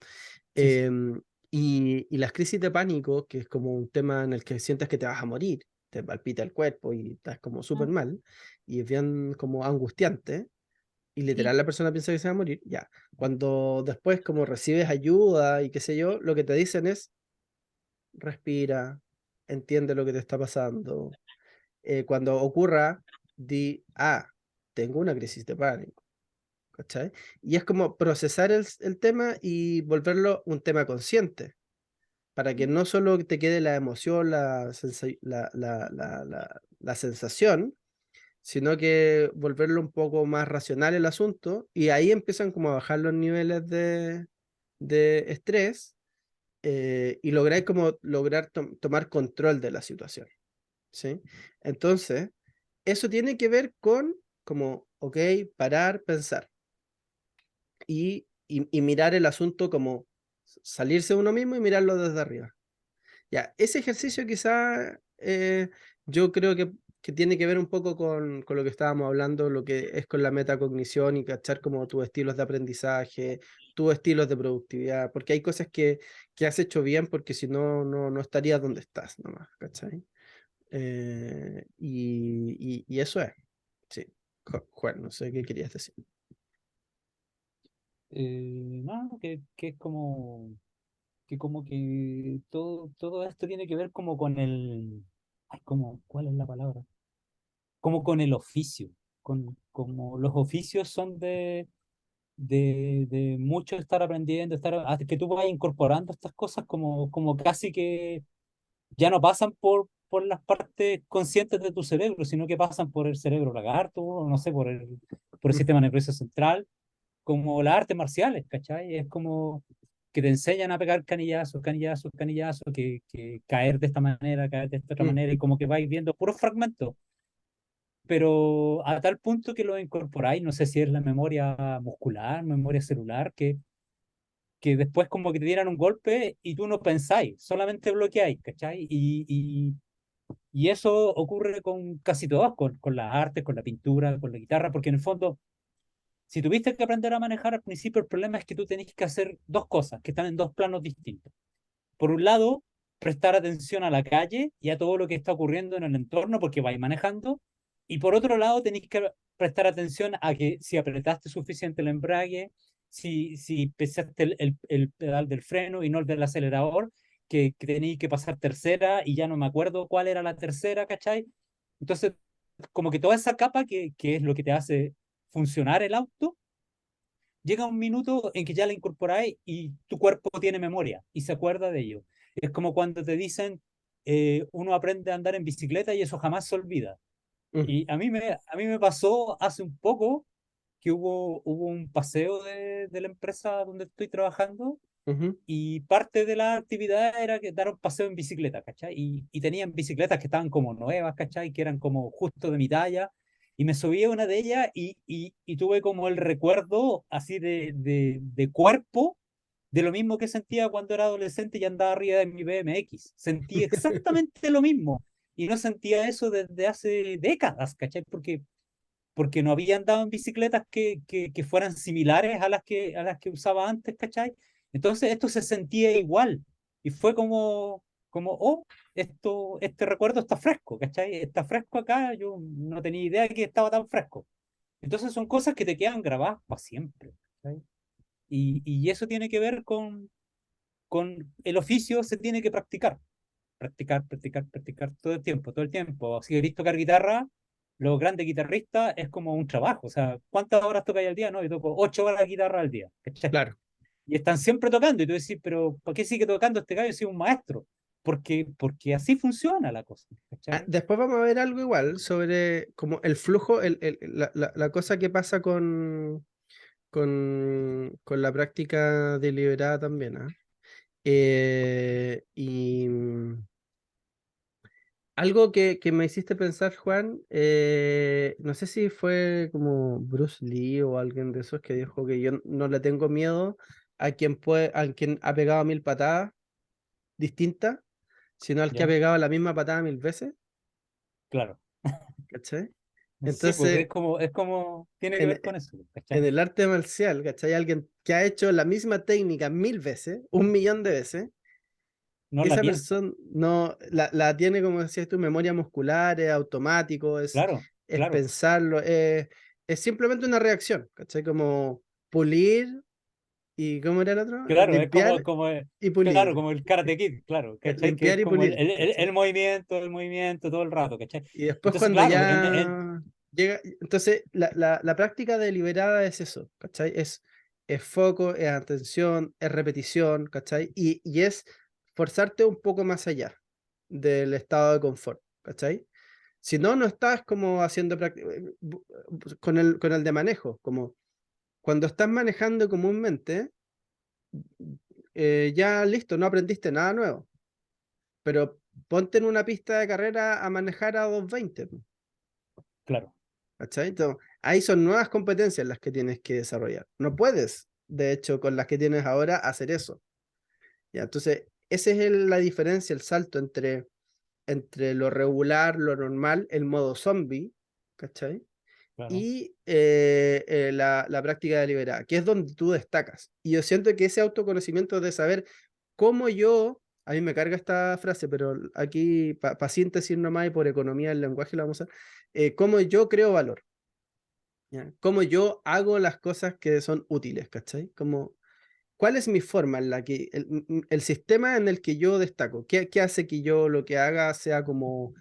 Sí, sí. Em, y las crisis de pánico, que es como un tema en el que sientes que te vas a morir, te palpita el cuerpo y estás como súper mm, mal, y es bien como angustiante, y literal sí, la persona piensa que se va a morir, ya. Cuando después como recibes ayuda y qué sé yo, lo que te dicen es, respira, entiende lo que te está pasando. Cuando ocurra, tengo una crisis de pánico, ¿cachai? Y es como procesar el tema y volverlo un tema consciente, para que mm, no solo te quede la emoción, la sensación, sino que volverlo un poco más racional el asunto, y ahí empiezan como a bajar los niveles de estrés y lograr tomar control de la situación, ¿sí? Entonces, eso tiene que ver con como, ok, parar, pensar y mirar el asunto como salirse de uno mismo y mirarlo desde arriba. Ya, ese ejercicio quizá yo creo que tiene que ver un poco con lo que estábamos hablando, lo que es con la metacognición y cachar como tus estilos de aprendizaje, tus estilos de productividad, porque hay cosas que has hecho bien porque si no, no estarías donde estás nomás, ¿cachai? Y eso es, sí. Juan, no sé qué querías decir. No, que es como. que como que todo esto tiene que ver como con ay, ¿cuál es la palabra? Como con el oficio, como los oficios son de mucho estar aprendiendo, hasta que tú vayas incorporando estas cosas como casi que ya no pasan por las partes conscientes de tu cerebro, sino que pasan por el cerebro lagarto, o no sé, por el sistema nervioso central, como las artes marciales, ¿cachai? Es como que te enseñan a pegar canillazos, canillazos, canillazos, que caer de esta manera, caer de esta otra Mm. manera, y como que vais viendo puros fragmentos, pero a tal punto que lo incorporáis, no sé si es la memoria muscular, memoria celular, que después como que te dieran un golpe y tú no pensáis, solamente bloqueáis, ¿cachai? Y eso ocurre con casi todos, con las artes, con la pintura, con la guitarra, porque en el fondo, si tuviste que aprender a manejar al principio, el problema es que tú tenés que hacer dos cosas que están en dos planos distintos. Por un lado, prestar atención a la calle y a todo lo que está ocurriendo en el entorno porque vais manejando. Y por otro lado, tenéis que prestar atención a que si apretaste suficiente el embrague, si pesaste el pedal del freno y no el del acelerador, que tenéis que pasar tercera y ya no me acuerdo cuál era la tercera, ¿cachai? Entonces, como que toda esa capa que es lo que te hace funcionar el auto, llega un minuto en que ya la incorporáis y tu cuerpo tiene memoria y se acuerda de ello. Es como cuando te dicen, uno aprende a andar en bicicleta y eso jamás se olvida. Mm. Y a mí me pasó hace un poco que hubo un paseo de la empresa donde estoy trabajando Ujú. y parte de la actividad era que dar un paseo en bicicleta, ¿cachai? Y tenían bicicletas que estaban como nuevas, ¿cachai? Que eran como justo de mi talla. Y me subí a una de ellas y tuve como el recuerdo así de cuerpo de lo mismo que sentía cuando era adolescente y andaba arriba de mi BMX. Sentí exactamente lo mismo. Y no sentía eso desde hace décadas, ¿cachai? Porque no había andado en bicicletas que fueran similares a las que usaba antes, ¿cachai? Entonces esto se sentía igual y fue oh, este recuerdo está fresco, ¿cachai? Está fresco acá, yo no tenía idea de que estaba tan fresco. Entonces son cosas que te quedan grabadas para siempre, ¿cachai? Y eso tiene que ver con el oficio, se tiene que practicar practicar, practicar, practicar todo el tiempo. Si queréis tocar guitarra, los grandes guitarristas es como un trabajo. O sea, ¿cuántas horas tocáis al día? No, yo toco 8 horas de guitarra al día. ¿Cachai? Claro. Y están siempre tocando. Y tú decís, pero ¿por qué sigue tocando este gallo si es un maestro? Porque así funciona la cosa. ¿Cachai? Después vamos a ver algo igual sobre como el flujo, la cosa que pasa con la práctica deliberada también, ¿ah? Y algo que me hiciste pensar, Juan, no sé si fue como Bruce Lee o alguien de esos que dijo que yo no le tengo miedo a quien ha pegado 1000 patadas distintas, sino al que ha ¿Ya? pegado la misma patada 1000 veces, Claro. ¿cachai? Sí, porque Entonces, tiene que en, ver con eso. en ¿Cachai? el arte marcial, ¿cachai? Alguien que ha hecho la misma técnica 1000 veces, 1 millón de veces, No la esa tiene. persona no la tiene, como decías tú, memoria muscular, es automático, Claro, es claro. pensarlo, es simplemente una reacción, ¿cachai? Como pulir y ¿cómo era el otro? Claro, es como, Limpiar y claro, pulir. como el Karate Kid, claro, ¿cachai? Que es Limpiar y como el, pulir, el, el- ¿cachai? el movimiento, el movimiento todo el rato, ¿cachai? Y después Entonces, cuando claro, ya llega, entonces la práctica deliberada es eso, ¿cachai? Es foco, es atención, es repetición, ¿cachai? Y es forzarte un poco más allá del estado de confort, ¿cachai? Si no, no estás como haciendo con el de manejo, como cuando estás manejando comúnmente, ya listo, no aprendiste nada nuevo, pero ponte en una pista de carrera a manejar a 220. claro, ¿Cachai? Entonces, ahí son nuevas competencias las que tienes que desarrollar. No puedes, de hecho, con las que tienes ahora, hacer eso. ¿Ya? Entonces, esa es la diferencia, el salto entre lo regular, lo normal, el modo zombie, ¿cachai? claro, Y la práctica deliberada, que es donde tú destacas. Y yo siento que ese autoconocimiento de saber cómo yo, a mí me carga esta frase, pero aquí para síntesis nomás y por economía del lenguaje la vamos a usar, cómo yo creo valor. ¿Ya? Cómo yo hago las cosas que son útiles, ¿cachai? Como ¿cuál es mi forma en la que, el sistema en el que yo destaco? ¿Qué hace que yo lo que haga sea como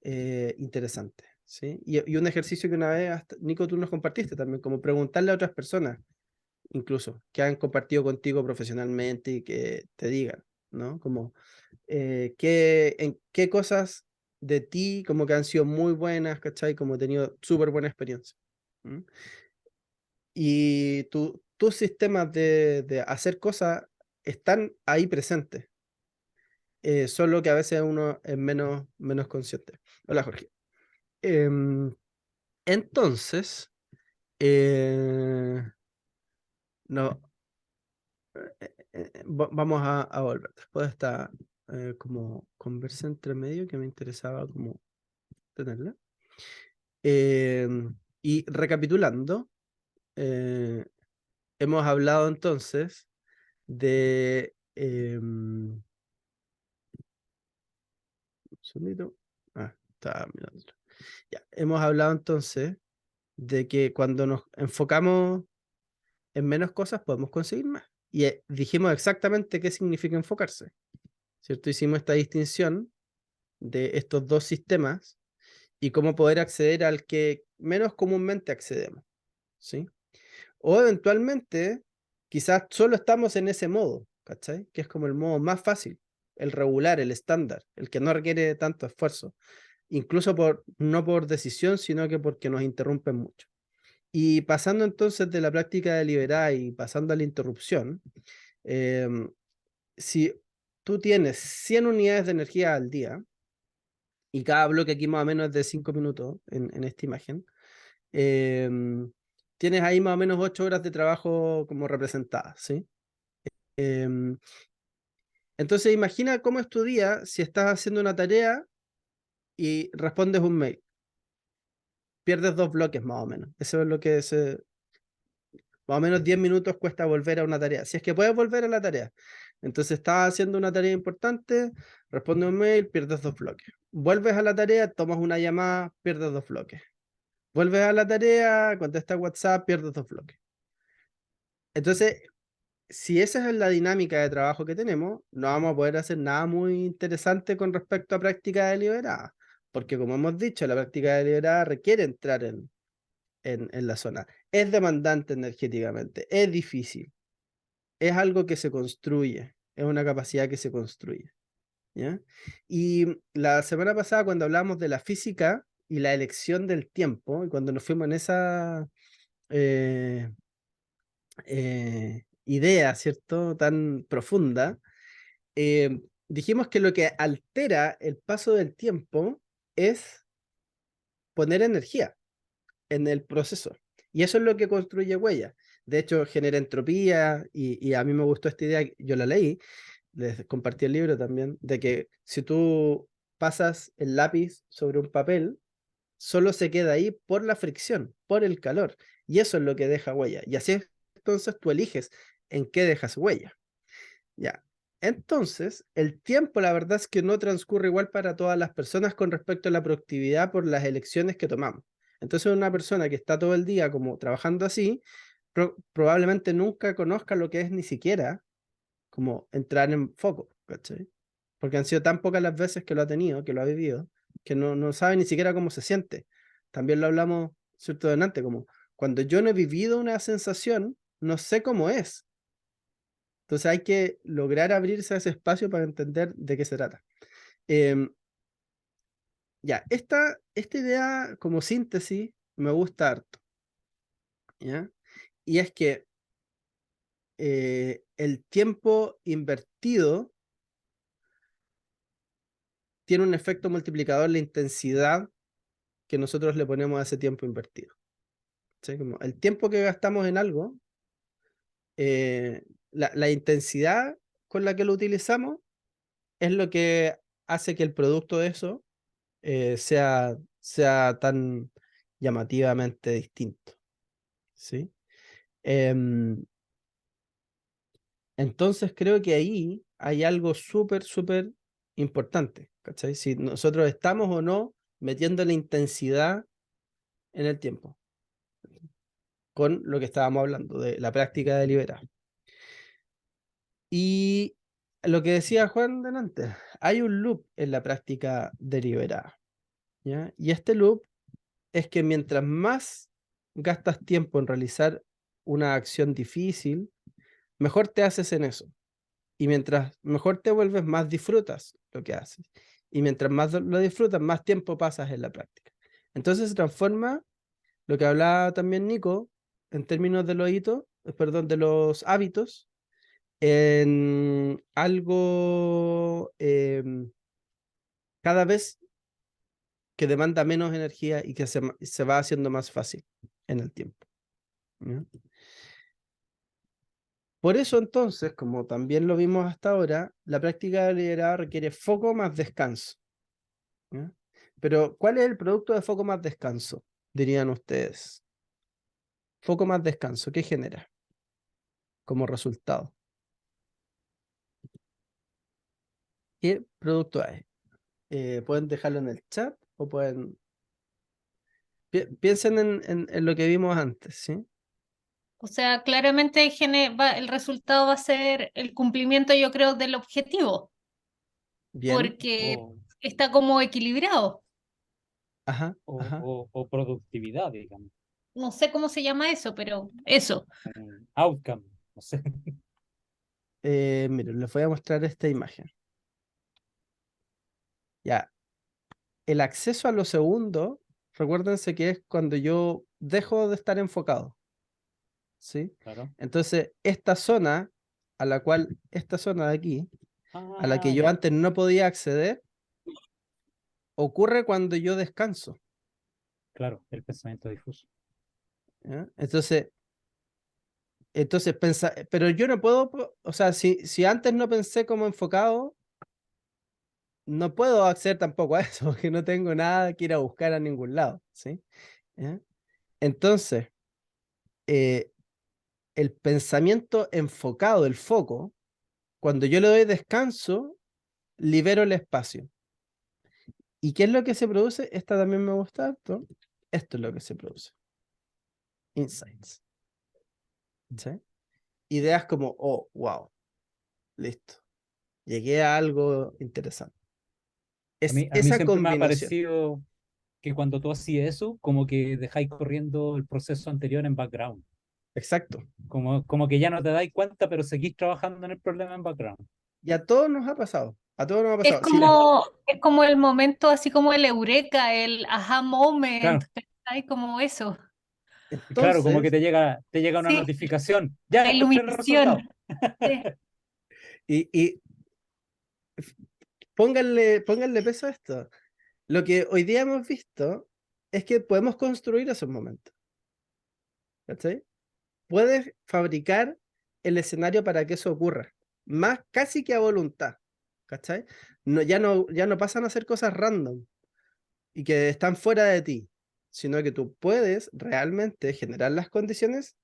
interesante? ¿Sí? Y un ejercicio que una vez, Nico, tú nos compartiste también, como preguntarle a otras personas, incluso, que han compartido contigo profesionalmente y que te digan, ¿no? Como, en qué cosas de ti como que han sido muy buenas, ¿cachai? Como he tenido súper buena experiencia. ¿Mm? Y tus sistemas de hacer cosas están ahí presentes, solo que a veces uno es menos consciente. Hola, Jorge. Em, entonces, no, vamos a volver. Después de esta como conversa entre medio que me interesaba como tenerla. Y recapitulando, hemos hablado entonces de... un segundito. Estaba mirando. Ya, hemos hablado entonces de que cuando nos enfocamos en menos cosas podemos conseguir más. Y dijimos exactamente qué significa enfocarse, ¿cierto? Hicimos esta distinción de estos dos sistemas y cómo poder acceder al que menos comúnmente accedemos, ¿sí? O eventualmente, quizás solo estamos en ese modo, ¿cachai? Que es como el modo más fácil, el regular, el estándar, el que no requiere tanto esfuerzo, incluso no por decisión, sino que porque nos interrumpen mucho. Y pasando entonces de la práctica deliberada y pasando a la interrupción, si tú tienes 100 unidades de energía al día, y cada bloque aquí más o menos es de 5 minutos en esta imagen, tienes ahí más o menos 8 horas de trabajo como representadas, ¿sí? Entonces imagina cómo es tu día si estás haciendo una tarea y respondes un mail. Pierdes 2 bloques más o menos. Eso es lo que más o menos 10 minutos cuesta volver a una tarea. Si es que puedes volver a la tarea. Entonces estás haciendo una tarea importante, respondes un mail, pierdes 2 bloques. Vuelves a la tarea, tomas una llamada, pierdes 2 bloques. Vuelves a la tarea, contestas WhatsApp, pierdes 2 bloques. Entonces, si esa es la dinámica de trabajo que tenemos, no vamos a poder hacer nada muy interesante con respecto a práctica deliberada, porque como hemos dicho, la práctica deliberada requiere entrar en la zona. Es demandante energéticamente, es difícil, es algo que se construye, es una capacidad que se construye, ¿ya? Y la semana pasada, cuando hablamos de la física y la elección del tiempo, y cuando nos fuimos en esa idea, ¿cierto?, tan profunda, dijimos que lo que altera el paso del tiempo es poner energía en el proceso. Y eso es lo que construye huella. De hecho, genera entropía y a mí me gustó esta idea, yo la leí, les compartí el libro también, de que si tú pasas el lápiz sobre un papel, solo se queda ahí por la fricción, por el calor. Y eso es lo que deja huella. Y así es, entonces tú eliges en qué dejas huella. Ya. Entonces, el tiempo, la verdad es que no transcurre igual para todas las personas con respecto a la productividad por las elecciones que tomamos. Entonces, una persona que está todo el día como trabajando así, probablemente nunca conozca lo que es ni siquiera como entrar en foco, ¿cachai? Porque han sido tan pocas las veces que lo ha tenido, que lo ha vivido, que no sabe ni siquiera cómo se siente. También lo hablamos, ¿cierto?, delante, como cuando yo no he vivido una sensación, no sé cómo es. Entonces hay que lograr abrirse a ese espacio para entender de qué se trata. Ya, esta idea como síntesis me gusta harto, ¿ya? Y es que el tiempo invertido tiene un efecto multiplicador en la intensidad que nosotros le ponemos a ese tiempo invertido. ¿Sí? Como el tiempo que gastamos en algo, la intensidad con la que lo utilizamos es lo que hace que el producto de eso sea tan llamativamente distinto, ¿sí? Entonces creo que ahí hay algo súper importante, ¿cachai? Si nosotros estamos o no metiendo la intensidad en el tiempo, con lo que estábamos hablando de la práctica deliberada. Y lo que decía Juan delante, hay un loop en la práctica deliberada, ¿ya? Y este loop es que mientras más gastas tiempo en realizar una acción difícil, mejor te haces en eso. Y mientras mejor te vuelves, más disfrutas lo que haces. Y mientras más lo disfrutas, más tiempo pasas en la práctica. Entonces se transforma lo que hablaba también Nico, en términos de los hitos, perdón, de los hábitos, en algo cada vez que demanda menos energía y que se va haciendo más fácil en el tiempo, ¿ya? Por eso entonces, como también lo vimos hasta ahora, la práctica deliberada requiere foco más descanso, ¿ya? Pero, ¿cuál es el producto de foco más descanso? Dirían ustedes. Foco más descanso, ¿qué genera como resultado? ¿Qué producto hay? Pueden dejarlo en el chat o pueden... Piensen en lo que vimos antes, ¿sí? O sea, claramente el resultado va a ser el cumplimiento, yo creo, del objetivo, Bien. porque O, está como equilibrado. Ajá, ajá. o productividad, digamos. No sé cómo se llama eso, pero eso. Un outcome, no sé. Miren, les voy a mostrar esta imagen. Ya, el acceso a lo segundo, recuérdense que es cuando yo dejo de estar enfocado, ¿sí? Claro. Entonces, esta zona de aquí, a la Ah, que yo ya, antes no podía acceder, ocurre cuando yo descanso, claro, el pensamiento difuso. ¿ya? Entonces pero yo no puedo, o sea, si antes no pensé como enfocado, no puedo acceder tampoco a eso, porque no tengo nada que ir a buscar a ningún lado, ¿sí? ¿Ya? Entonces, eh, el pensamiento enfocado, el foco, cuando yo le doy descanso, libero el espacio. ¿Y qué es lo que se produce? Esta también me gusta harto. Esto es lo que se produce. Insights. ¿Sí? Ideas como, oh, wow, listo. Llegué a algo interesante. Es A mí esa siempre me ha combinación. parecido que cuando tú hacías eso, como que dejáis corriendo el proceso anterior en background. Exacto. Como que ya no te dais cuenta, pero seguís trabajando en el problema en background. Y a todos nos ha pasado. A todos nos ha pasado. Sí, Es como el momento, así como el eureka, el aha moment, Claro, hay como eso. claro, como que entonces, te llega una Sí, notificación. Ya la encontré el resultado. iluminación. Sí. y pónganle peso a esto. Lo que hoy día hemos visto es que podemos construir esos momentos. ¿Cachai? Puedes fabricar el escenario para que eso ocurra. Más casi que a voluntad. ¿Cachai? Ya no pasan a ser cosas random y que están fuera de ti, sino que tú puedes realmente generar las condiciones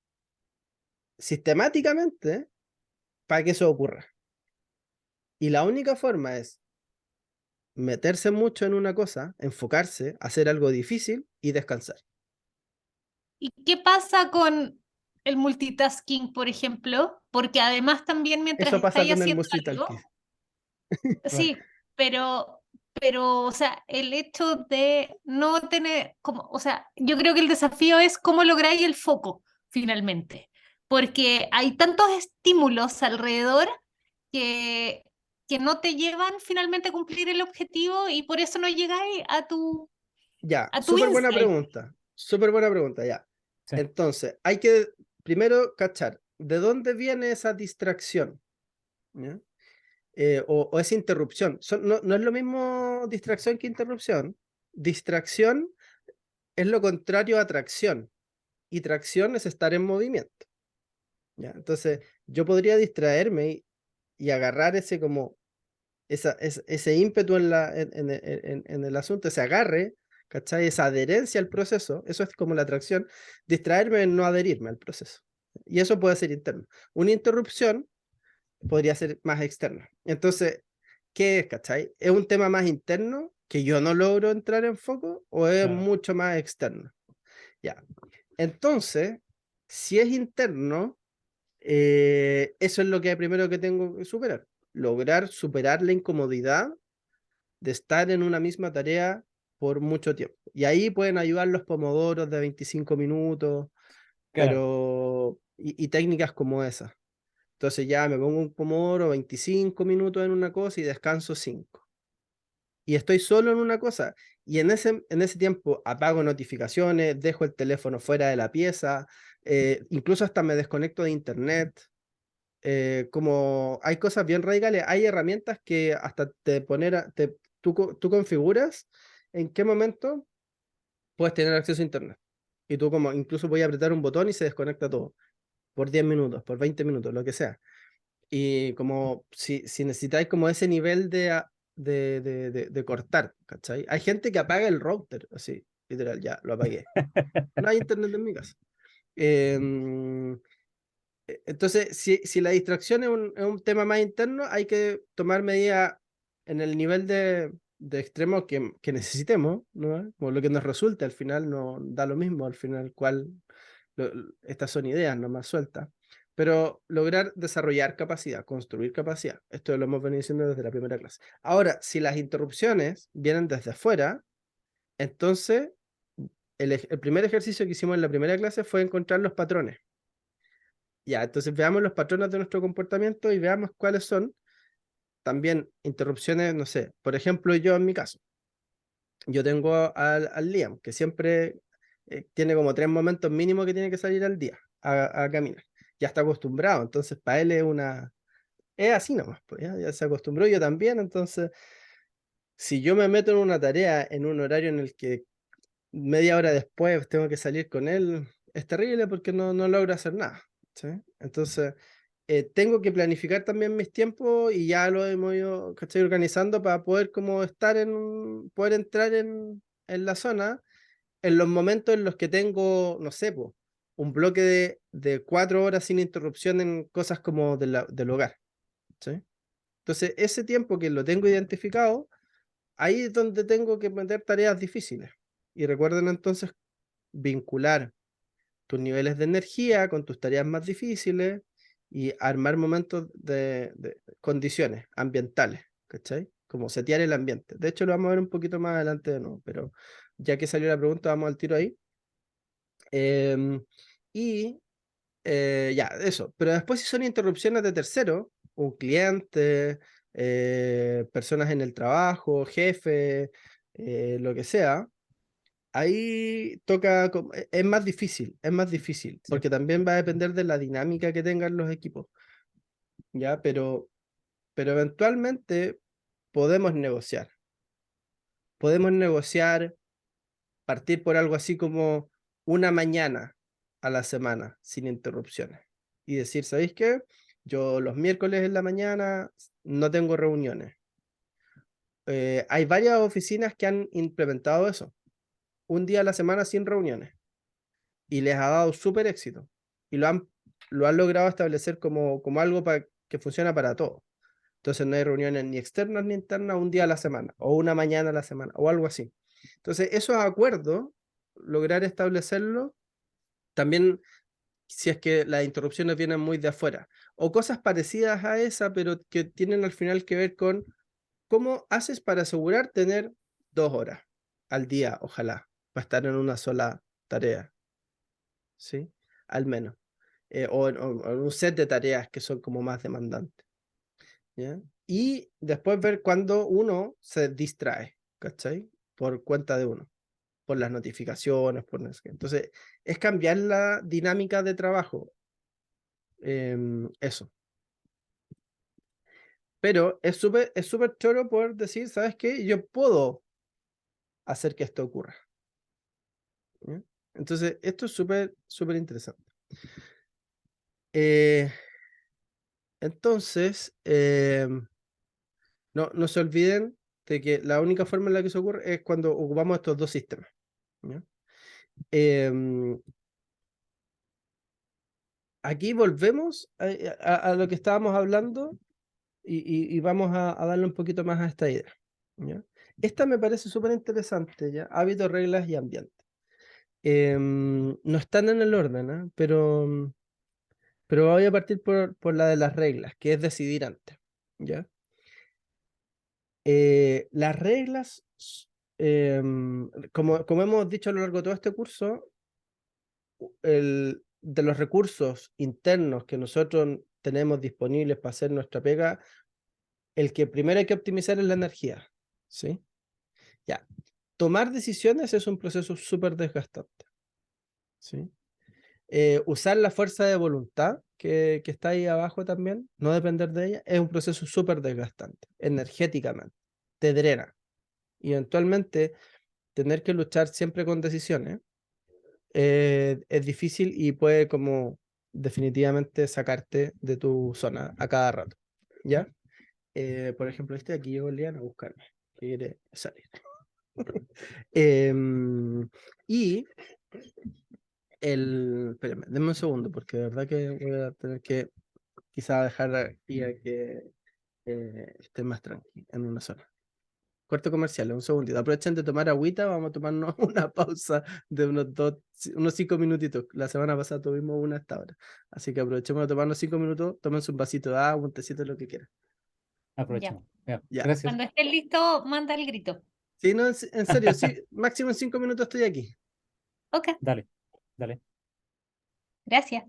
sistemáticamente para que eso ocurra. Y la única forma es meterse mucho en una cosa, enfocarse, hacer algo difícil y descansar. ¿Y qué pasa con el multitasking, por ejemplo? Porque además también mientras Eso pasa estáis con el haciendo multitasking. algo, Claro. sí, pero, o sea, el hecho de no tener, como, o sea, yo creo que el desafío es cómo lográis el foco, finalmente, porque hay tantos estímulos alrededor que, que no te llevan finalmente a cumplir el objetivo y por eso no llegáis Ya, a tu súper buena insight. pregunta. Súper buena pregunta, ya. Sí. Entonces, hay que primero cachar de dónde viene esa distracción, ¿ya? O esa interrupción. No es lo mismo distracción que interrupción. Distracción es lo contrario a tracción. Y tracción es estar en movimiento. ¿Ya? Entonces, yo podría distraerme y agarrar ese ímpetu en el asunto, ese agarre, ¿cachai? Esa adherencia al proceso, eso es como la atracción, distraerme en no adherirme al proceso. Y eso puede ser interno. Una interrupción podría ser más externa. Entonces, ¿qué es, cachai? ¿Es un tema más interno que yo no logro entrar en foco o es Claro. mucho más externo? Ya. Entonces, si es interno, Eso es lo que primero que tengo que superar. Lograr superar la incomodidad de estar en una misma tarea por mucho tiempo. Y ahí pueden ayudar los pomodoros de 25 minutos, Claro. y técnicas como esas. Entonces ya me pongo un pomodoro 25 minutos en una cosa y descanso 5. Y estoy solo en una cosa. Y en ese tiempo apago notificaciones, dejo el teléfono fuera de la pieza, incluso hasta me desconecto de internet. Como hay cosas bien radicales, hay herramientas que hasta tú configuras en qué momento puedes tener acceso a internet. Y tú como incluso voy a apretar un botón y se desconecta todo por 10 minutos, por 20 minutos, lo que sea. Y como si necesitáis como ese nivel de cortar, ¿cachai? Hay gente que apaga el router, así, literal, ya, lo apagué. No hay internet en mi casa. Em, entonces, si la distracción es un tema más interno, hay que tomar medidas en el nivel de extremo que necesitemos, ¿no? Como lo que nos resulte, al final no da lo mismo, al final estas son ideas nomás sueltas, pero lograr desarrollar capacidad, construir capacidad. Esto lo hemos venido diciendo desde la primera clase. Ahora, si las interrupciones vienen desde afuera, entonces el primer ejercicio que hicimos en la primera clase fue encontrar los patrones. Ya, entonces veamos los patrones de nuestro comportamiento y veamos cuáles son también interrupciones, no sé, por ejemplo, yo en mi caso, yo tengo al Liam, que siempre tiene como 3 momentos mínimos que tiene que salir al día a caminar. Ya está acostumbrado, entonces para él es así nomás, pues, ya se acostumbró, yo también, entonces si yo me meto en una tarea en un horario en el que media hora después tengo que salir con él, es terrible porque no logro hacer nada, ¿sí? Entonces tengo que planificar también mis tiempos y ya lo hemos ido, ¿cachai? Organizando para poder como poder entrar en la zona en los momentos en los que tengo, no sé, po, un bloque de 4 horas sin interrupción en cosas como del hogar, ¿sí? Entonces, ese tiempo que lo tengo identificado, ahí es donde tengo que meter tareas difíciles. Y recuerden entonces vincular tus niveles de energía con tus tareas más difíciles y armar momentos de condiciones ambientales, ¿cachai? Como setear el ambiente. De hecho, lo vamos a ver un poquito más adelante de nuevo, pero ya que salió la pregunta, vamos al tiro ahí. Em, y ya, eso. Pero después si son interrupciones de tercero, un cliente, personas en el trabajo, jefe, lo que sea, ahí es más difícil, Sí. porque también va a depender de la dinámica que tengan los equipos, ¿ya? Pero eventualmente podemos negociar. Podemos negociar, partir por algo así como una mañana a la semana sin interrupciones y decir, ¿sabéis qué? Yo los miércoles en la mañana no tengo reuniones. Hay varias oficinas que han implementado eso, un día a la semana sin reuniones, y les ha dado súper éxito y lo han logrado establecer como algo que funciona para todos. Entonces no hay reuniones ni externas ni internas un día a la semana o una mañana a la semana o algo así. Entonces esos acuerdos, lograr establecerlo, también si es que las interrupciones vienen muy de afuera o cosas parecidas a esa, pero que tienen al final que ver con cómo haces para asegurar tener 2 horas al día, ojalá, para estar en una sola tarea, ¿sí? Al menos. O en un set de tareas que son como más demandantes, ¿ya? Y después ver cuándo uno se distrae, ¿cachai? Por cuenta de uno, por las notificaciones, por no sé qué. Entonces, es cambiar la dinámica de trabajo. Eso. Pero es súper choro poder decir, ¿sabes qué? Yo puedo hacer que esto ocurra, ¿ya? Entonces, esto es súper, súper interesante. Eh, entonces, no se olviden de que la única forma en la que eso ocurre es cuando ocupamos estos dos sistemas, ¿ya? Em, Aquí volvemos a lo que estábamos hablando y vamos a darle un poquito más a esta idea, ¿ya? Esta me parece súper interesante, ¿ya? Hábitos, reglas y ambiente. No están en el orden, ¿eh? Pero Pero voy a partir por la de las reglas, que es decidir antes, ¿ya? Las reglas, como hemos dicho a lo largo de todo este curso, de los recursos internos que nosotros tenemos disponibles para hacer nuestra pega, el que primero hay que optimizar es la energía, ¿sí? Ya. Tomar decisiones es un proceso súper desgastante, ¿sí? Usar la fuerza de voluntad que está ahí abajo también, no depender de ella, es un proceso súper desgastante, energéticamente, te drena. Y eventualmente tener que luchar siempre con decisiones es difícil y puede como definitivamente sacarte de tu zona a cada rato, ¿ya? Por ejemplo, aquí llegó Liana a buscarme, que quiere salir. Y espérame, denme un segundo, porque de verdad que voy a tener que quizá dejar aquí a que esté más tranquilo en una zona. Corte comercial, un segundito. Aprovechen de tomar agüita, vamos a tomarnos una pausa de unos 5 minutitos. La semana pasada tuvimos una hasta ahora. Así que aprovechemos de tomarnos 5 minutos, tómense un vasito de agua, un tecito, lo que quieran. Ya. Aprovechemos. Ya, Ya. gracias. Cuando estés listo, manda el grito. Sí, no, en serio, sí, máximo en 5 minutos estoy aquí. Ok, Dale, dale. gracias.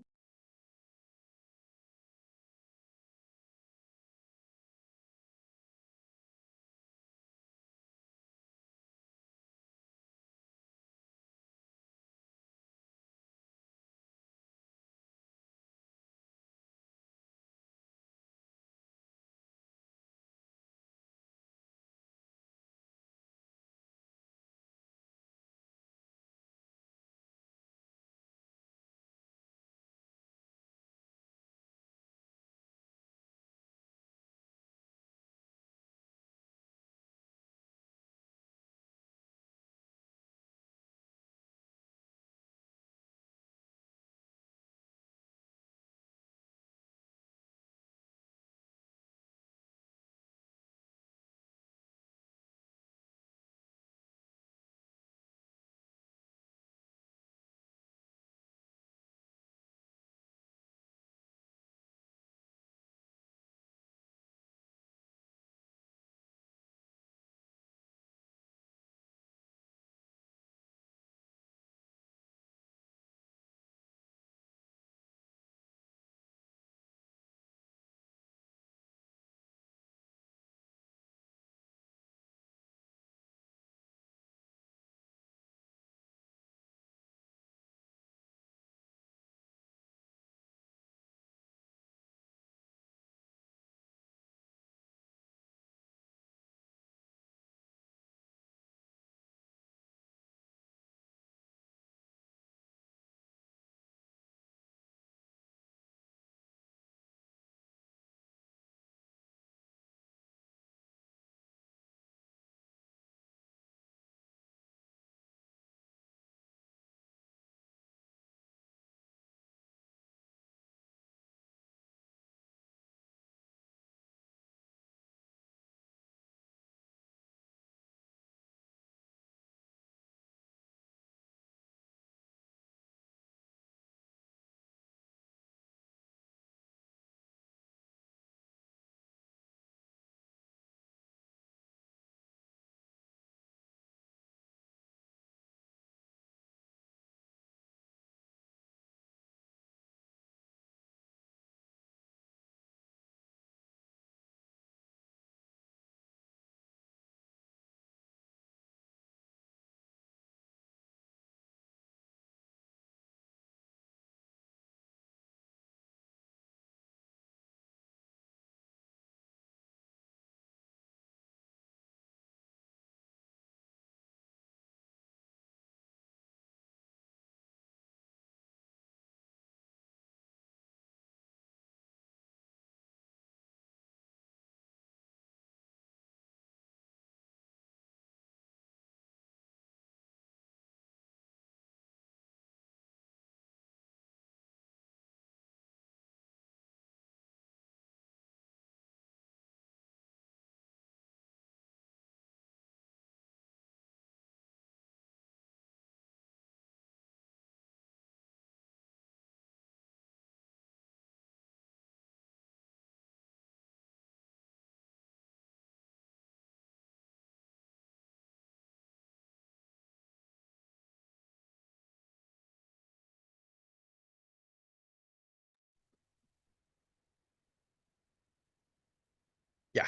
Ya,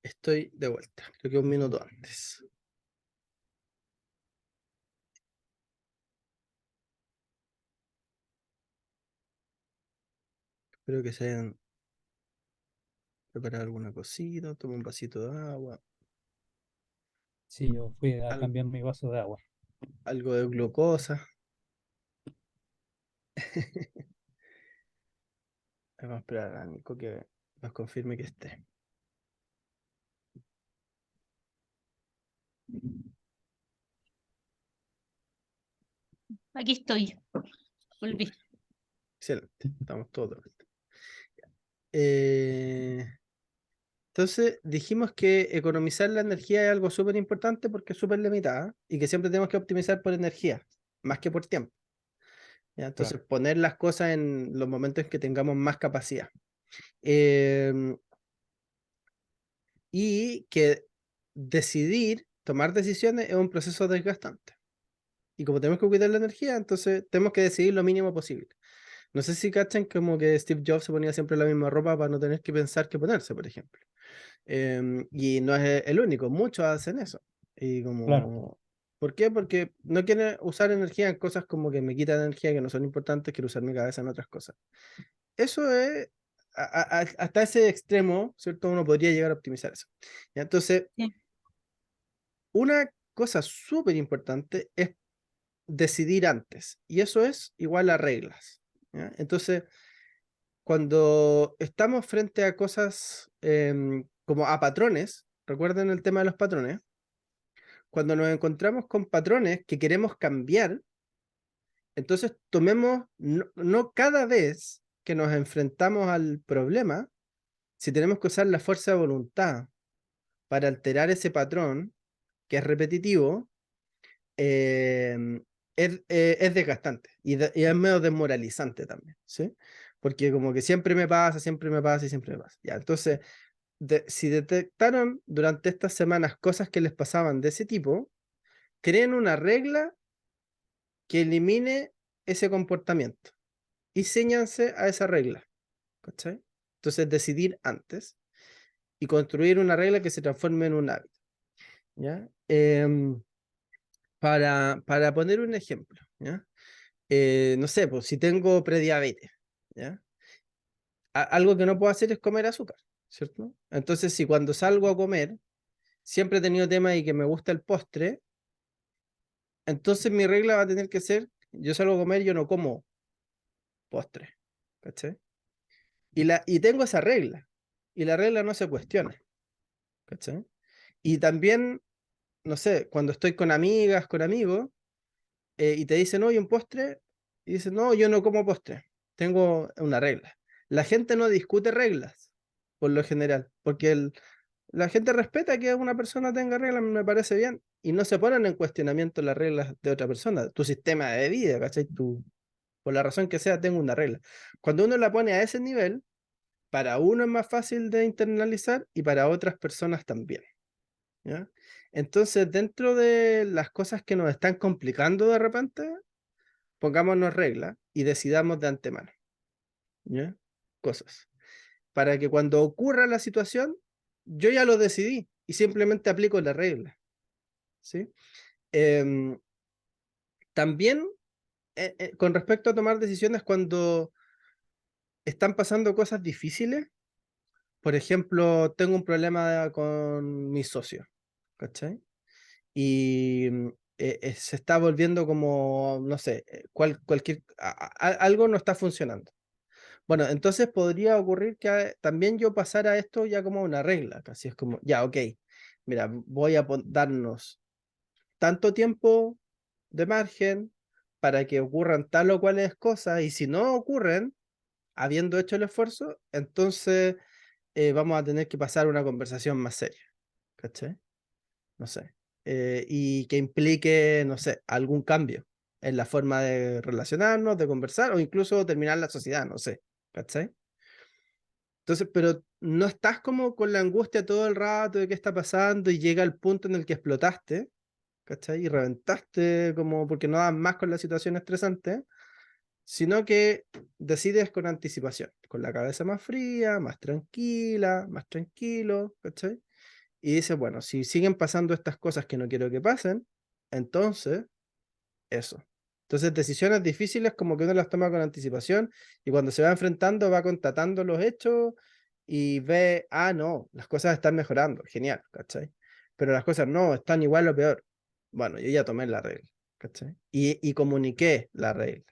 estoy de vuelta. Creo que un minuto antes. Espero que se hayan preparado alguna cosita, toma un vasito de agua, Sí, yo fui a al- cambiar mi vaso de agua. algo de glucosa. Vamos a esperar a Nico que nos confirme que esté. Aquí estoy, volví. Excelente, estamos todos de vuelta. Eh, Entonces dijimos que economizar la energía es algo súper importante porque es súper limitada y que siempre tenemos que optimizar por energía, más que por tiempo. ¿Ya? Entonces Claro. poner las cosas en los momentos en que tengamos más capacidad. Em, y que decidir, tomar decisiones es un proceso desgastante. Y como tenemos que cuidar la energía, entonces tenemos que decidir lo mínimo posible. No sé si cachan como que Steve Jobs se ponía siempre la misma ropa para no tener que pensar qué ponerse, por ejemplo. Y no es el único, muchos hacen eso. Y Claro, como, ¿por qué? Porque no quieren usar energía en cosas como que me quitan energía que no son importantes, quiero usar mi cabeza en otras cosas. Eso es, hasta ese extremo, ¿cierto? Uno podría llegar a optimizar eso. ¿Ya? Entonces, Sí. una cosa súper importante es decidir antes, y eso es igual a reglas. ¿Ya? Entonces, cuando estamos frente a cosas como a patrones, recuerden el tema de los patrones, cuando nos encontramos con patrones que queremos cambiar, entonces tomemos, no cada vez que nos enfrentamos al problema, si tenemos que usar la fuerza de voluntad para alterar ese patrón, que es repetitivo, es desgastante y es medio desmoralizante también, ¿sí? Porque como que siempre me pasa, siempre me pasa y siempre me pasa. Ya, entonces, si detectaron durante estas semanas cosas que les pasaban de ese tipo, creen una regla que elimine ese comportamiento y ciñanse a esa regla, ¿cachai? Entonces, decidir antes y construir una regla que se transforme en un hábito, ¿ya? Para poner un ejemplo, ¿ya? No sé, pues si tengo prediabetes, ¿ya? Algo que no puedo hacer es comer azúcar, ¿cierto? Entonces, si cuando salgo a comer, siempre he tenido tema y que me gusta el postre, entonces mi regla va a tener que ser, yo salgo a comer, yo no como postre, ¿cachai? Y tengo esa regla, y la regla no se cuestiona, ¿cachai? Y también, no sé, cuando estoy con amigas, con amigos, y te dicen, oye, un postre, y dicen, no, yo no como postre, tengo una regla. La gente no discute reglas, por lo general, porque la gente respeta que una persona tenga reglas, me parece bien, y no se ponen en cuestionamiento las reglas de otra persona, tu sistema de vida, ¿cachai? Por la razón que sea, tengo una regla. Cuando uno la pone a ese nivel, para uno es más fácil de internalizar y para otras personas también, ¿ya? Entonces, dentro de las cosas que nos están complicando de repente, pongámonos reglas y decidamos de antemano, ¿ya? Cosas. Para que cuando ocurra la situación, yo ya lo decidí y simplemente aplico la regla, ¿sí? Em, También, con respecto a tomar decisiones cuando están pasando cosas difíciles, por ejemplo, tengo un problema con mi socio, ¿cachai? Y se está volviendo como, no sé, algo no está funcionando. Bueno, entonces podría ocurrir que también yo pasara esto ya como una regla, casi es como, ya, ok, mira, voy a darnos tanto tiempo de margen para que ocurran tal o cuales cosas, y si no ocurren, habiendo hecho el esfuerzo, entonces vamos a tener que pasar una conversación más seria, ¿cachai? No sé. Y que implique, no sé, algún cambio en la forma de relacionarnos, de conversar o incluso terminar la sociedad, no sé, ¿cachai? Entonces, pero no estás como con la angustia todo el rato de qué está pasando y llega el punto en el que explotaste, ¿cachai? Y reventaste como porque no das más con la situación estresante, sino que decides con anticipación. con la cabeza más fría, más tranquila, más tranquilo, ¿cachai? Y dice, bueno, si siguen pasando estas cosas que no quiero que pasen, entonces, eso. Entonces, decisiones difíciles como que uno las toma con anticipación y cuando se va enfrentando va constatando los hechos y ve, ah, no, las cosas están mejorando, genial, ¿cachai? Pero las cosas no, están igual o peor. Bueno, yo ya tomé la regla, ¿cachai? Y comuniqué la regla,